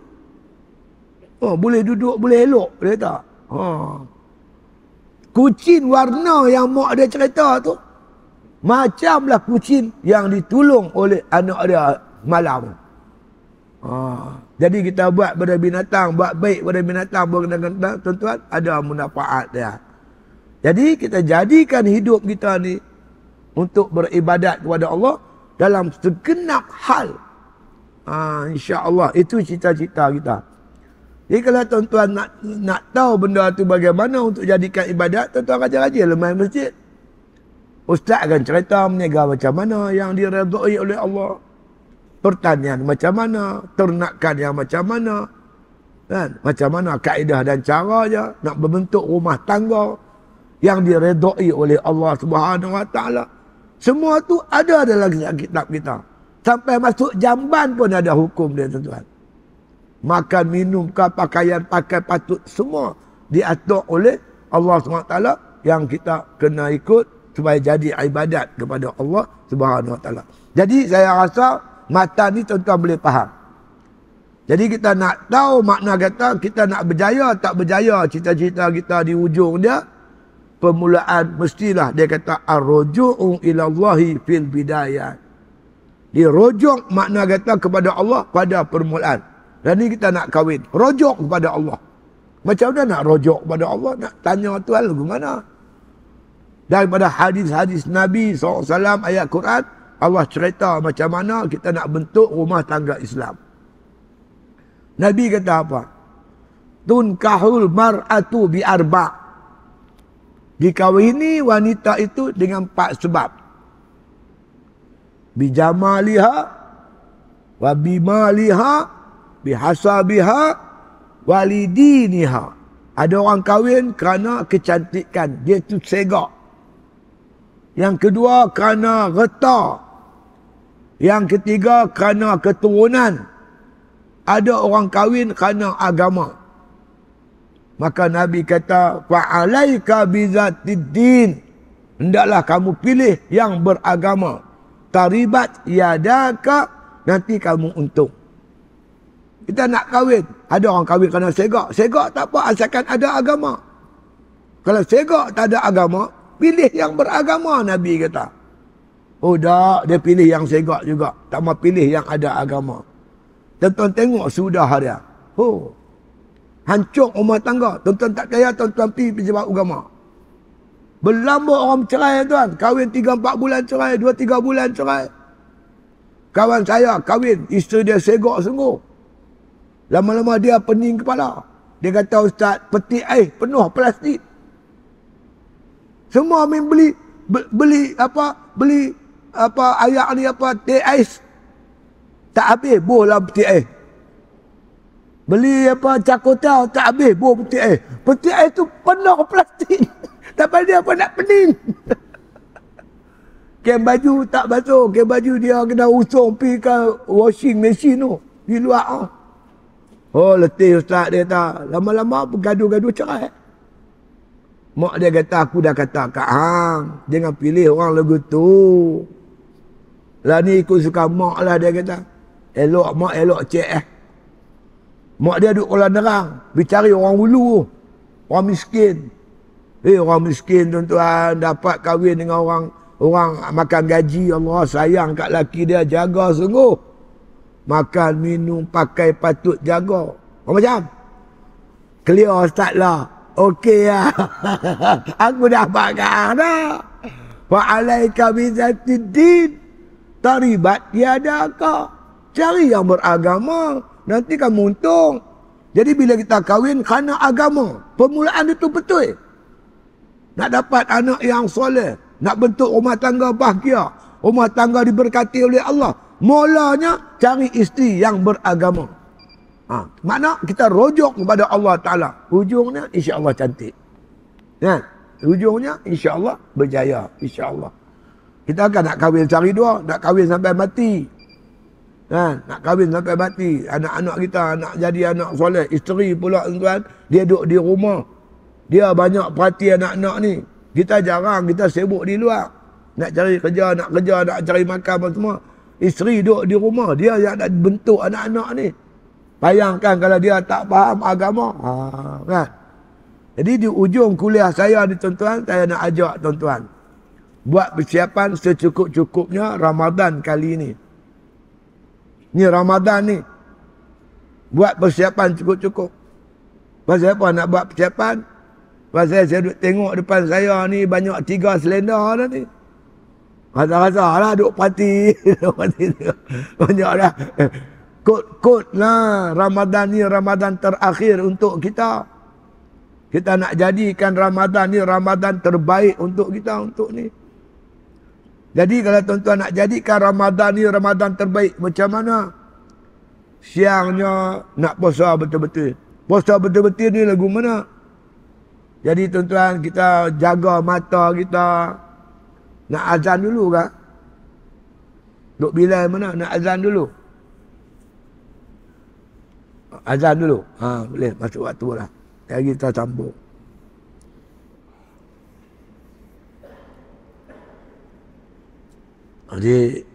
Oh, boleh duduk, boleh elok, dia kata. Kucing warna yang mak dia cerita tu, macamlah kucing yang ditolong oleh anak dia malam. Jadi kita buat pada binatang, buat baik pada binatang, tuan-tuan, ada manfaat dia. Jadi kita jadikan hidup kita ni untuk beribadat kepada Allah dalam segenap hal. InsyaAllah itu cita-cita kita. Jadi kalau tuan-tuan nak tahu benda tu bagaimana untuk jadikan ibadat, tuan-tuan rajin-rajin lemah masjid. Ustaz akan cerita meniaga macam mana yang diredai oleh Allah. Pertanian macam mana, ternakan yang macam mana, kan? Macam mana kaedah dan caranya nak membentuk rumah tangga yang diredai oleh Allah Subhanahu Wa Taala. Semua tu ada dalam kitab kita. Sampai masuk jamban pun ada hukum dia, tuan-tuan. Makan, minum, pakaian, pakai, patut, semua diatur oleh Allah SWT yang kita kena ikut supaya jadi ibadat kepada Allah Subhanahu Wa Taala. Jadi saya rasa mata ni tuan-tuan boleh faham. Jadi kita nak tahu makna kata kita nak berjaya tak berjaya cita-cita kita di ujung dia, permulaan mestilah dia kata ar-ruju'u ila Allahi fil bidayah. Dirujuk makna kata kepada Allah pada permulaan. Dan ni kita nak kahwin, rujuk kepada Allah. Macam mana nak rujuk kepada Allah? Nak tanya Tuhan lagu mana? Daripada hadis-hadis Nabi SAW, ayat Quran, Allah cerita macam mana kita nak bentuk rumah tangga Islam. Nabi kata apa? Tunkahul mar'atu bi arba'. Dikahwini wanita itu dengan 4 sebab. Bijamaliha, wa bimaliha, bihasabiha, walidiniha. Ada orang kahwin kerana kecantikan, dia tu segak. Yang kedua kerana reta. Yang ketiga kerana keturunan. Ada orang kahwin kerana agama. Maka Nabi kata, fa'alaika bizatiddin. Hendaklah kamu pilih yang beragama. Taribat yadaka, nanti kamu untung. Kita nak kahwin. Ada orang kahwin kerana segak. Segak tak apa, asalkan ada agama. Kalau segak tak ada agama, pilih yang beragama, Nabi kata. Oh tak, dia pilih yang segak juga. Tak mau pilih yang ada agama. Tuan-tuan tengok sudah dia. Oh, hancur rumah tangga. Tuan-tuan tak kaya, tuan-tuan pergi pejabat agama. Berlambak orang cerai, tuan. Kahwin 3-4 bulan cerai, 2-3 bulan cerai. Kawan saya kahwin, isteri dia segak sungguh. Lama-lama dia pening kepala. Dia kata, Ustaz, peti air penuh plastik. Semua beli ayak ni apa, teh ais. Tak habis buh dalam peti air. Beli apa, cakotau, tak habis buh peti air. Peti air tu penuh plastik. Tapi dia apa nak pening. Kain baju tak basuh. Kain baju dia kena usung pergi ke washing machine tu. Di luar. Oh, letih Ustaz, dia kata. Lama-lama bergaduh-gaduh cerai. Mak dia kata, aku dah kata kat hang, jangan pilih orang lagu tu. Lah ni ikut suka mak lah, dia kata. Elok mak, elok cik Mak dia duduk kolam nerang, bercari orang hulu, orang miskin. Orang miskin, tuan-tuan, dapat kahwin dengan orang makan gaji. Allah sayang kat laki dia, jaga sungguh. Makan, minum, pakai patut jaga. Macam? Clear Ustaz lah. Okey lah. Aku dah bakar dah. Wa'alaika bizatiddin. Taribat yadaka. Cari yang beragama. Nanti kamu untung. Jadi bila kita kahwin kerana agama. Permulaan itu betul. Nak dapat anak yang soleh. Nak bentuk rumah tangga bahagia. Rumah tangga diberkati oleh Allah. Mulanya cari isteri yang beragama. Makna kita rujuk kepada Allah Ta'ala. Ujungnya insya-Allah cantik. Kan? Ujungnya insya-Allah berjaya. Insya-Allah. Kita kan nak kahwin cari dua, nak kahwin sampai mati. Kan? Nak kahwin sampai mati. Anak-anak kita nak jadi anak soleh. Isteri pula tuan, dia duduk di rumah. Dia banyak perhati anak-anak ni. Kita jarang, kita sibuk di luar. Nak cari kerja, nak cari makan apa semua. Isteri duduk di rumah, dia yang nak bentuk anak-anak ni. Bayangkan kalau dia tak faham agama. Kan? Jadi di ujung kuliah saya ni tuan-tuan, saya nak ajak tuan-tuan buat persiapan secukup-cukupnya Ramadan kali ni. Ni Ramadan ni. Buat persiapan cukup-cukup. Pasal apa nak buat persiapan? Pasal saya duduk tengok depan saya ni banyak 3 selenda dah ni. Rasa-rasa lah duduk parti. Banyak dah. Kod lah Ramadan ni Ramadan terakhir untuk kita. Kita nak jadikan Ramadan ni Ramadan terbaik untuk kita untuk ni. Jadi kalau tuan-tuan nak jadikan Ramadan ni Ramadan terbaik macam mana? Siangnya nak puasa betul-betul. Puasa betul-betul ni lagu mana? Jadi tuan-tuan kita jaga mata kita. Nak azan dulu kah? Duk bila mana? Nak azan dulu. Azan dulu. Boleh masuk waktu lah. Lagi kita sambung. Jadi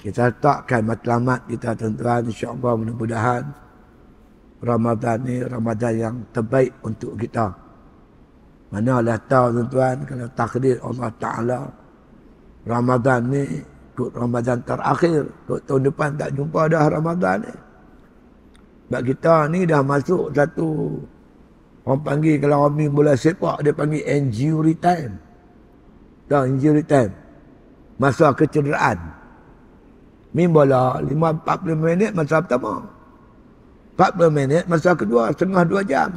kita letakkan matlamat kita tuan-tuan, insya-Allah mudah-mudahan Ramadan ni Ramadan yang terbaik untuk kita. Manalah tahu tuan-tuan kalau takdir Allah Taala Ramadan ni ikut Ramadan terakhir, ikut tahun depan tak jumpa dah Ramadan ni. Sebab kita ni dah masuk satu, orang panggil kalau orang bola sepak dia panggil injury time. Dah injury time. Masa kecederaan. Main bola 40 minit masa pertama. 40 minit masa kedua, setengah 2 jam.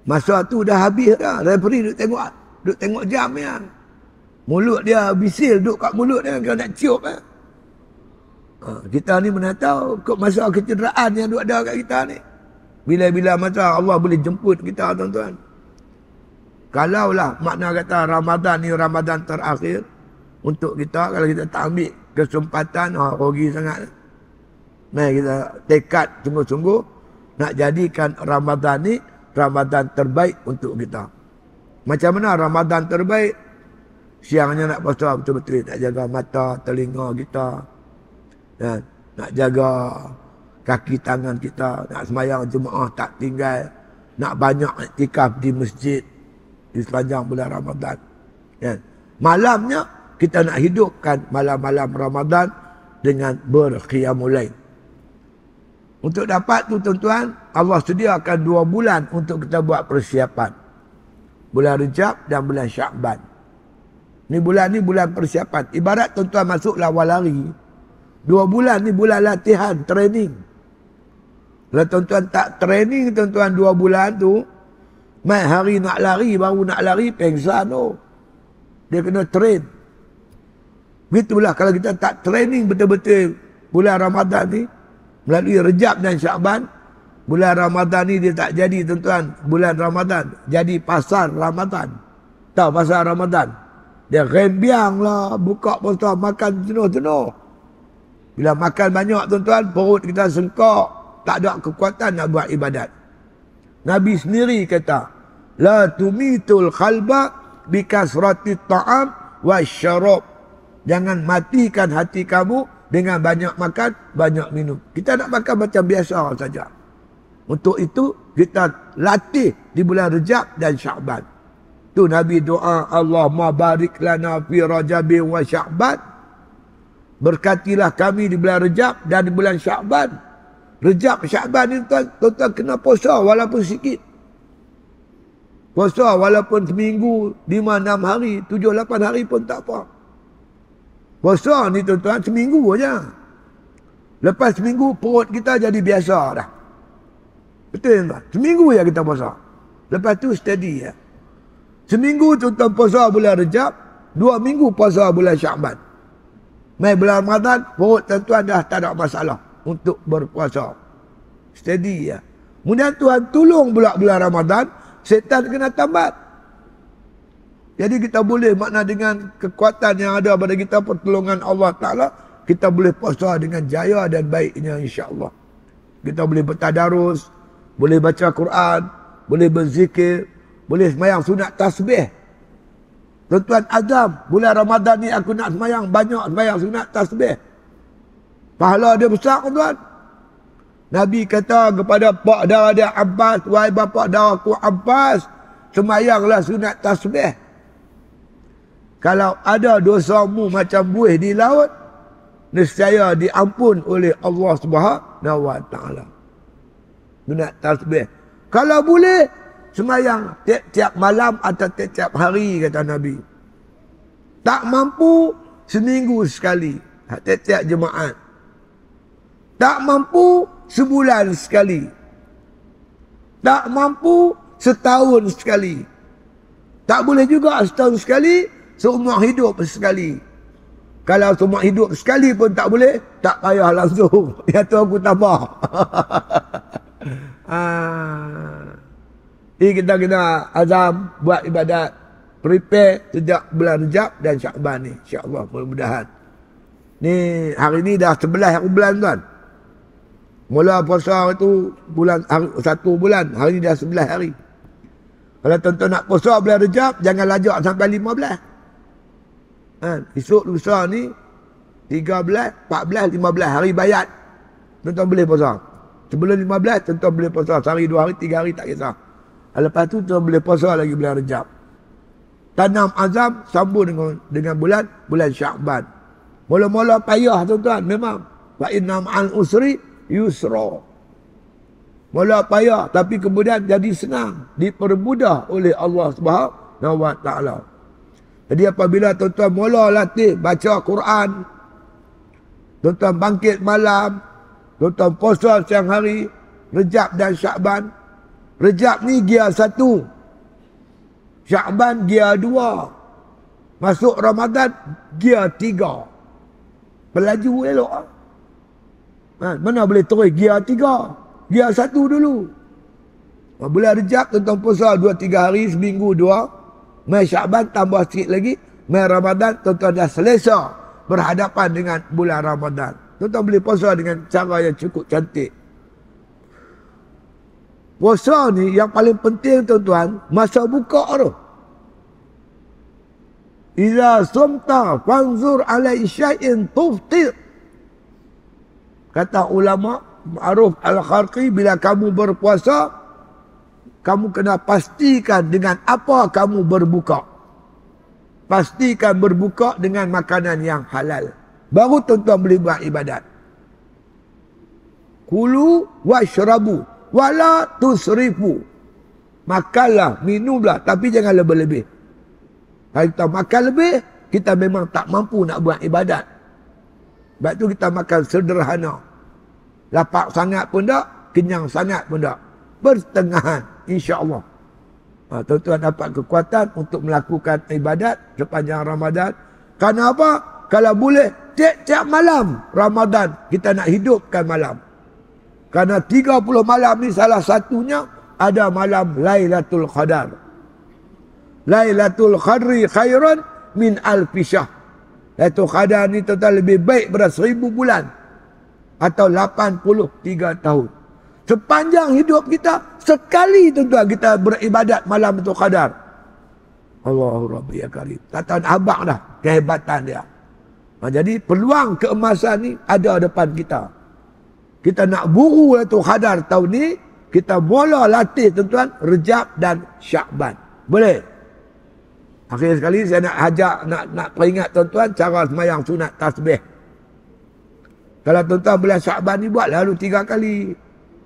Masa tu dah habis dah. Referee duk tengok jam ya. Mulut dia bisil duk kat mulut dia kalau nak cium ya. Kita ni mana tahu kok masa kecederaan yang duk ada kat kita ni. Bila-bila masa Allah boleh jemput kita tuan-tuan. Kalaulah makna kata Ramadan ni Ramadan terakhir untuk kita, kalau kita tak ambil kesempatan, rugi sangat. Mari kita tekad sungguh-sungguh nak jadikan Ramadan ni Ramadan terbaik untuk kita. Macam mana Ramadan terbaik? Siangnya nak puasa betul-betul, nak jaga mata, telinga kita. Nak jaga kaki tangan kita, nak sembahyang Jumaat tak tinggal, nak banyak iktikaf di masjid di sepanjang bulan Ramadan. Malamnya kita nak hidupkan malam-malam Ramadan dengan berqiyamul lail. Untuk dapat tu tuan-tuan, Allah sediakan 2 bulan untuk kita buat persiapan. Bulan Rejab dan bulan Syakban. Ni bulan persiapan. Ibarat tuan-tuan masuk lawan lari. 2 bulan ni bulan latihan, training. Kalau tuan-tuan tak training tuan-tuan 2 bulan tu, mai hari nak lari, baru nak lari, pengsan tu. Dia kena train. Begitulah kalau kita tak training betul-betul bulan Ramadan ni, melalui Rejab dan Syakban, bulan Ramadan ni dia tak jadi tuan-tuan. Bulan Ramadan jadi pasar Ramadan. Tahu pasar Ramadan? Dia rembiang lah, buka puasa, makan jenuh-jenuh. Bila makan banyak tuan-tuan, perut kita sengkak, tak ada kekuatan nak buat ibadat. Nabi sendiri kata, la tumitul khalba bikasrati ta'am wa syarab. Jangan matikan hati kamu dengan banyak makan, banyak minum. Kita nak makan macam biasa saja. Untuk itu, kita latih di bulan Rejab dan Syakban. Tu Nabi doa, Allahumma barik lana fi Rajabin wa Syakban. Berkatilah kami di bulan Rejab dan di bulan Syakban. Rejab, Syakban ni tuan-tuan kena puasa walaupun sikit. Puasa walaupun seminggu, 5-6 hari, 7-8 hari pun tak apa. Puasa ni tuan-tuan seminggu aja. Lepas seminggu perut kita jadi biasa dah. Betul tuan? Seminggu ya kita puasa. Lepas tu steady ya. Seminggu tuan-tuan puasa bulan Rejab, 2 minggu puasa bulan Syakban. Mai bulan Ramadan, perut tuan-tuan dah tak ada masalah untuk berpuasa. Steady ya. Kemudian Tuhan tolong pula bulan Ramadan, setan kena tambat. Jadi kita boleh makna dengan kekuatan yang ada pada kita, pertolongan Allah Ta'ala, kita boleh puasa dengan jaya dan baiknya insya-Allah. Kita boleh bertadarus, boleh baca Quran, boleh berzikir, boleh sembahyang sunat tasbih. Tuan-tuan azam, bulan Ramadan ni aku nak sembahyang banyak, sembahyang sunat tasbih. Pahala dia besar tuan. Nabi kata kepada pak dara dia Abbas, wahai bapa daraku Abbas, sembahyanglah sunat tasbih. Kalau ada dosamu macam buih di laut, nescaya diampun oleh Allah Subhanahu wa taala. Sunat tasbih. Kalau boleh sembahyang tiap-tiap malam atau tiap-tiap hari, kata Nabi. Tak mampu, seminggu sekali, tiap-tiap jemaat. Tak mampu, sebulan sekali. Tak mampu, setahun sekali. Tak boleh juga setahun sekali, seumur hidup sekali. Kalau seumur hidup sekali pun tak boleh, tak payah langsung. Yang tu aku tambah. Jadi kita kena azam buat ibadat, prepare sejak bulan Rejab dan Syakban ni, insya-Allah, mudah-mudahan. Ni hari ni dah 11 bulan tuan. Mula puasa tu bulan 1 bulan, hari ni dah 11 hari. Kalau tuan-tuan nak puasa bulan Rejab, jangan lajak sampai 15. Esok lusa ni 13, 14, 15 hari bayat. Tuan-tuan boleh puasa. Sebelum 15 tuan-tuan boleh puasa sehari, 2 hari, 3 hari tak kisah. Lepas tu tuan boleh puasa lagi bulan Rejab. Tanam azam sambung dengan bulan Syakban. Mula-mula payah tuan-tuan memang. Wa inna ma'al usri yusra. Mula payah tapi kemudian jadi senang, dipermudah oleh Allah Subhanahu wa taala. Jadi apabila tuan-tuan mula latih baca Quran, tuan-tuan bangkit malam, tuan-tuan puasa siang hari, Rejab dan Syakban. Rejab ni gear 1. Syakban gear 2. Masuk Ramadan gear 3. Pelaju elok. Mana boleh terus gear 3? Gear 1 dulu. Bulan Rejab tuan-tuan puasa 2-3 hari, seminggu 2. Mai Syakban tambah sikit lagi. Mai Ramadan tuan-tuan dah selesa berhadapan dengan bulan Ramadan. Tuan-tuan boleh puasa dengan cara yang cukup cantik. Puasa ni yang paling penting tuan-tuan, masa buka tu. Iza sumta fanzur alai syai'in tuftir. Kata ulama Ma'ruf Al-Kharqi, bila kamu berpuasa, kamu kena pastikan dengan apa kamu berbuka. Pastikan berbuka dengan makanan yang halal. Baru tuan-tuan boleh buat ibadat. Kulu washrabu wala tusrifu. Makanlah, minumlah, tapi jangan lebih-lebih. Kalau kita makan lebih, kita memang tak mampu nak buat ibadat. Sebab tu kita makan sederhana. Lapar sangat pun tak, kenyang sangat pun tak. Pertengahan, insya-Allah. Tuan-tuan dapat kekuatan untuk melakukan ibadat sepanjang Ramadan. Kerana apa? Kalau boleh, tiap-tiap malam Ramadan, kita nak hidupkan malam. Kerana 30 malam ni salah satunya ada malam Lailatul Qadar. Lailatul Qadri khairun min alfi syahr. Lailatul Qadar ni total lebih baik daripada 1000 bulan. Atau 83 tahun. Sepanjang hidup kita, sekali tuan-tuan kita beribadat malam Lailatul Qadar. Allahu Rabbi ya Karim. Kata abang dah kehebatan dia. Jadi peluang keemasan ni ada depan kita. Kita nak buru Lailatul Qadar tahun ni, kita mula latih tuan-tuan Rejab dan Syakban. Boleh? Akhir sekali saya nak ajak, nak peringat tuan-tuan cara sembahyang sunat tasbih. Kalau tuan-tuan bulan Syakban ni buat lalu 3 kali.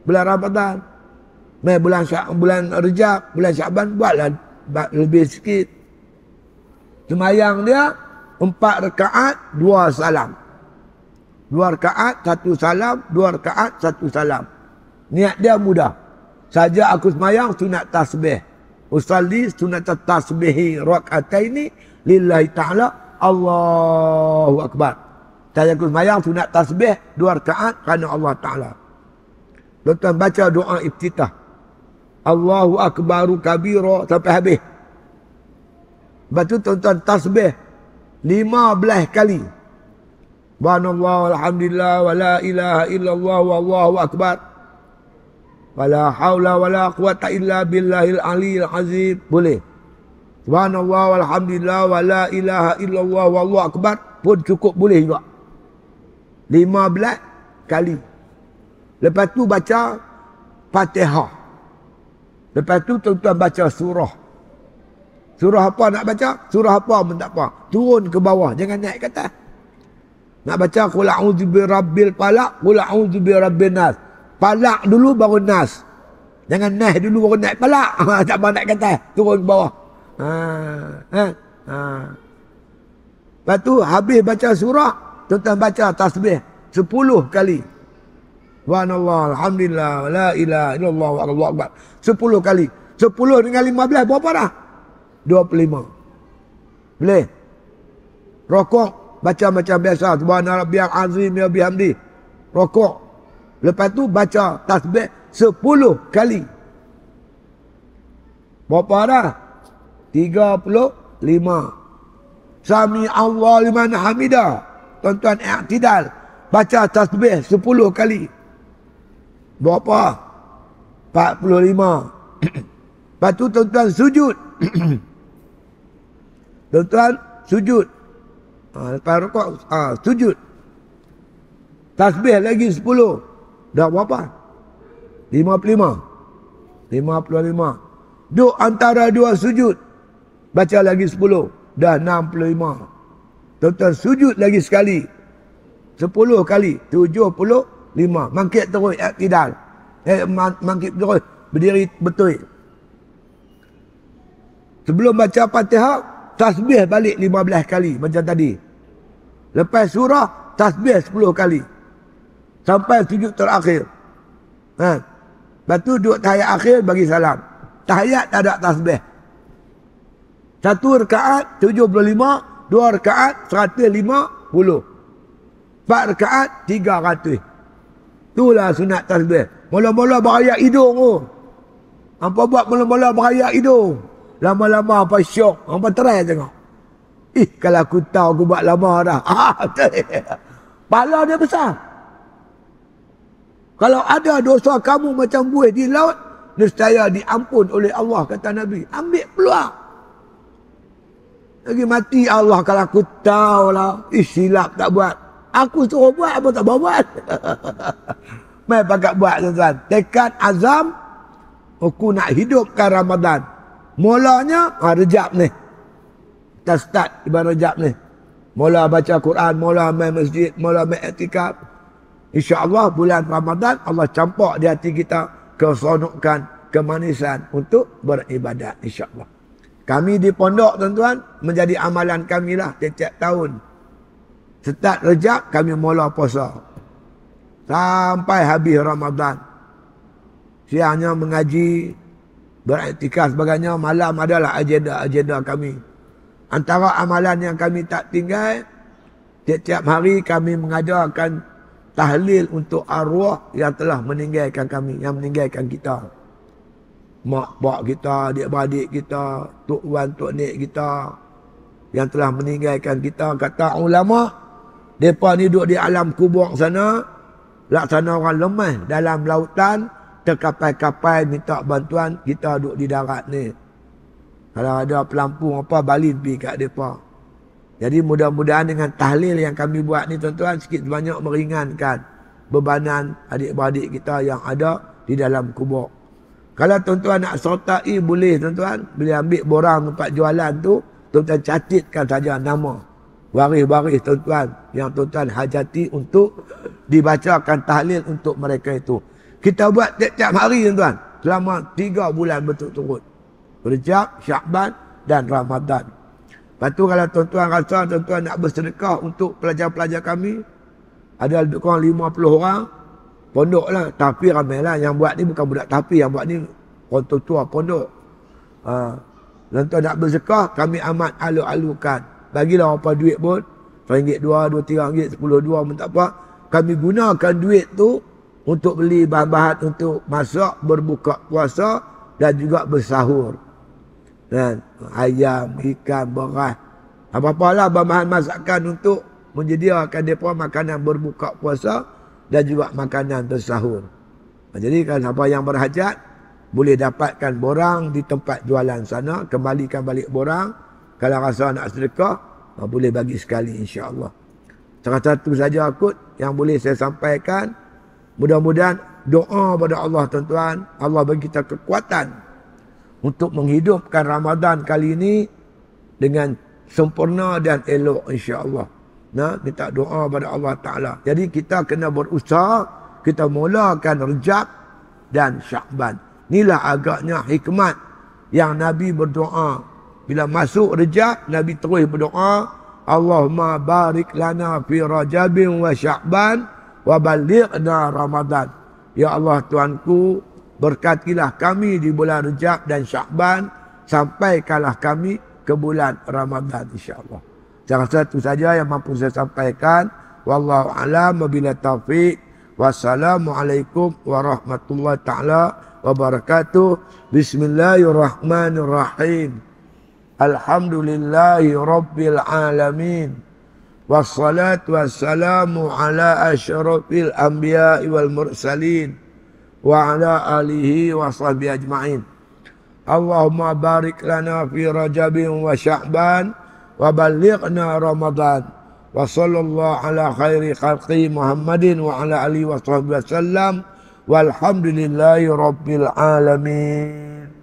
Bulan Ramadan. Bulan Rejab, bulan Syakban buatlah lebih sikit. Sembahyang dia 4 rakaat, 2 salam. 2 rakaat, 1 salam, 2 rakaat, 1 salam. Niat dia mudah. Saja aku sembahyang sunat tasbih. Usalli sunat tasbihi rak'ataini lillahi ta'ala Allahu Akbar. Saya sembahyang sunat tasbih 2 rakaat kerana Allah Ta'ala. Tuan-tuan baca doa iftitah. Allahu Akbaru kabira sampai habis. Lepas tu tuan-tuan tasbih 15 kali. Subhanallah, alhamdulillah, wa la ilaha illallah, wallahu akbar. Wa la hawla wa la quwata illa billahil aliyil azim. Boleh. Subhanallah, alhamdulillah, wa la ilaha illallah, wallahu akbar. Pun cukup boleh juga. 15 kali. Lepas tu baca Fatihah. Lepas tu tuan-tuan baca surah. Surah apa nak baca? Surah apa pun tak apa. Turun ke bawah, jangan naik ke atas. Nak baca qul a'udzu birabbil falaq, qul a'udzu birabbin nas. Falaq dulu baru nas. Jangan nas dulu baru naik falaq. Tak apa naik ke atas, turun ke bawah. Lepas tu habis baca surah, tuan-tuan baca tasbih 10 kali. Subhanallah, alhamdulillah, la ilaha illallah, wallahu akbar. 10 kali. 10 dengan 15 berapa dah? 25. Boleh? Rokok baca macam biasa. Subhana rabbiyal azim ya bihamdi. Rokok. Lepas tu baca tasbih 10 kali. Berapa dah? 35. Sami Allah liman hamidah. Tuan-tuan i'tidal. Baca tasbih 10 kali. Berapa? 45. Lepas tu tuan-tuan sujud. Tuan-tuan sujud. Lepas rukuk sujud. Tasbih lagi 10. Dah berapa? 55. 55. Duduk antara dua sujud. Baca lagi 10. Dah 65. Tuan-tuan sujud lagi sekali. 10 kali. 75. Mangkit terus i'tidal. Mangkit terus. Berdiri betul. Sebelum baca Fatihah, tasbih balik 15 kali macam tadi. Lepas surah, tasbih 10 kali. Sampai sujud terakhir. Lepas tu duduk tahiyat akhir bagi salam. Tahiyat tak ada tasbih. 1 rakaat 75, 2 rakaat 150, 4 rakaat 300. Itulah sunat tasbih. Mula-mula berayak hidung tu. Apa buat mula-mula berayak hidung? Lama-lama apa syok. Apa try tengok. Kalau aku tahu aku buat lama dah. Pahala dia besar. Kalau ada dosa kamu macam buih di laut, nescaya diampun oleh Allah, kata Nabi. Ambil peluang. Lagi mati Allah kalau aku tahu lah. Silap tak buat. Aku suruh buat apa tak buat. Mai pakat buat tuan-tuan. Tekad azam. Aku nak hidupkan Ramadan. Mulanya Rejab ni. Kita start ibarat Rejab ni. Mula baca Quran, mula main masjid, mula main i'tikaf. InsyaAllah bulan Ramadan Allah campak di hati kita keseronokan, kemanisan untuk beribadat insyaAllah. Kami di pondok tuan-tuan menjadi amalan kami lah tiap-tiap tahun. Start Rejab kami mula puasa. Sampai habis Ramadan. Siangnya mengaji, beriktikaf sebagainya, malam adalah agenda-agenda kami. Antara amalan yang kami tak tinggal, tiap-tiap hari kami mengadakan tahlil untuk arwah yang telah meninggalkan kami, yang meninggalkan kita. Mak pak kita, adik-beradik kita, tok wan, tok nek kita yang telah meninggalkan kita. Kata ulama, mereka ni duduk di alam kubur sana, laksana orang lemah dalam lautan, terkapai-kapai minta bantuan, kita duduk di darat ni. Kalau ada pelampung apa, balin pergi kat mereka. Jadi mudah-mudahan dengan tahlil yang kami buat ni tuan-tuan, sikit banyak meringankan bebanan adik-beradik kita yang ada di dalam kubur. Kalau tuan-tuan nak sertai boleh tuan-tuan, boleh ambil borang tempat jualan tu, tuan-tuan catatkan saja nama waris-waris tuan-tuan yang tuan-tuan hajati untuk dibacakan tahlil untuk mereka itu. Kita buat tiap-tiap hari tuan-tuan, selama 3 bulan berturut-turut. Rejab, Syakban dan Ramadan. Lepas tu kalau tuan-tuan rasa tuan-tuan nak bersedekah untuk pelajar-pelajar kami, ada lebih kurang 50 orang, pondok lah. Tapi ramai lah yang buat ni bukan budak tapi, yang buat ni orang tua pondok. Tuan-tuan nak berzekah, kami amat alu-alukan. Bagilah apa duit pun, RM1, RM2, RM3, RM10, pun tak apa. Kami gunakan duit tu untuk beli bahan-bahan untuk masak, berbuka puasa dan juga bersahur. Dan ayam, ikan, beras, apa-apalah bahan-bahan masakan untuk menyediakan mereka makanan berbuka puasa dan juga makanan bersahur. Jadi kalau siapa yang berhajat, boleh dapatkan borang di tempat jualan sana, kembalikan balik borang. Kalau rasa nak sedekah, boleh bagi sekali insya-Allah. Salah satu saja kot yang boleh saya sampaikan. Mudah-mudahan doa pada Allah tuan-tuan, Allah bagi kita kekuatan untuk menghidupkan Ramadan kali ini dengan sempurna dan elok insya-Allah. Nah, minta doa pada Allah Taala. Jadi kita kena berusaha, kita mulakan Rejab dan Syakban. Inilah agaknya hikmat yang Nabi berdoa. Bila masuk Rejab, Nabi terus berdoa, Allahumma barik lana fi Rajabin wa Syakban wa balighna Ramadan. Ya Allah Tuanku, berkatilah kami di bulan Rejab dan Syakban, sampaikanlah kami ke bulan Ramadan insya-Allah. Salah satu saja yang mampu saya sampaikan. Wallahu a'lam, wabila taufiq. Wassalamualaikum warahmatullahi taala wabarakatuh. Bismillahirrahmanirrahim. Alhamdulillahi rabbil alamin. Wassalatu wassalamu ala asyrafil anbiya'i wal mursalin wa ala alihi wa sahbihi ajma'in. Allahumma barik lana fi Rajabin wa Sya'ban wa balighna Ramadan. Wa sallallahu ala khairi khalqi Muhammadin wa ala alihi wa sahbihi wasallam. Walhamdulillahi rabbil alamin.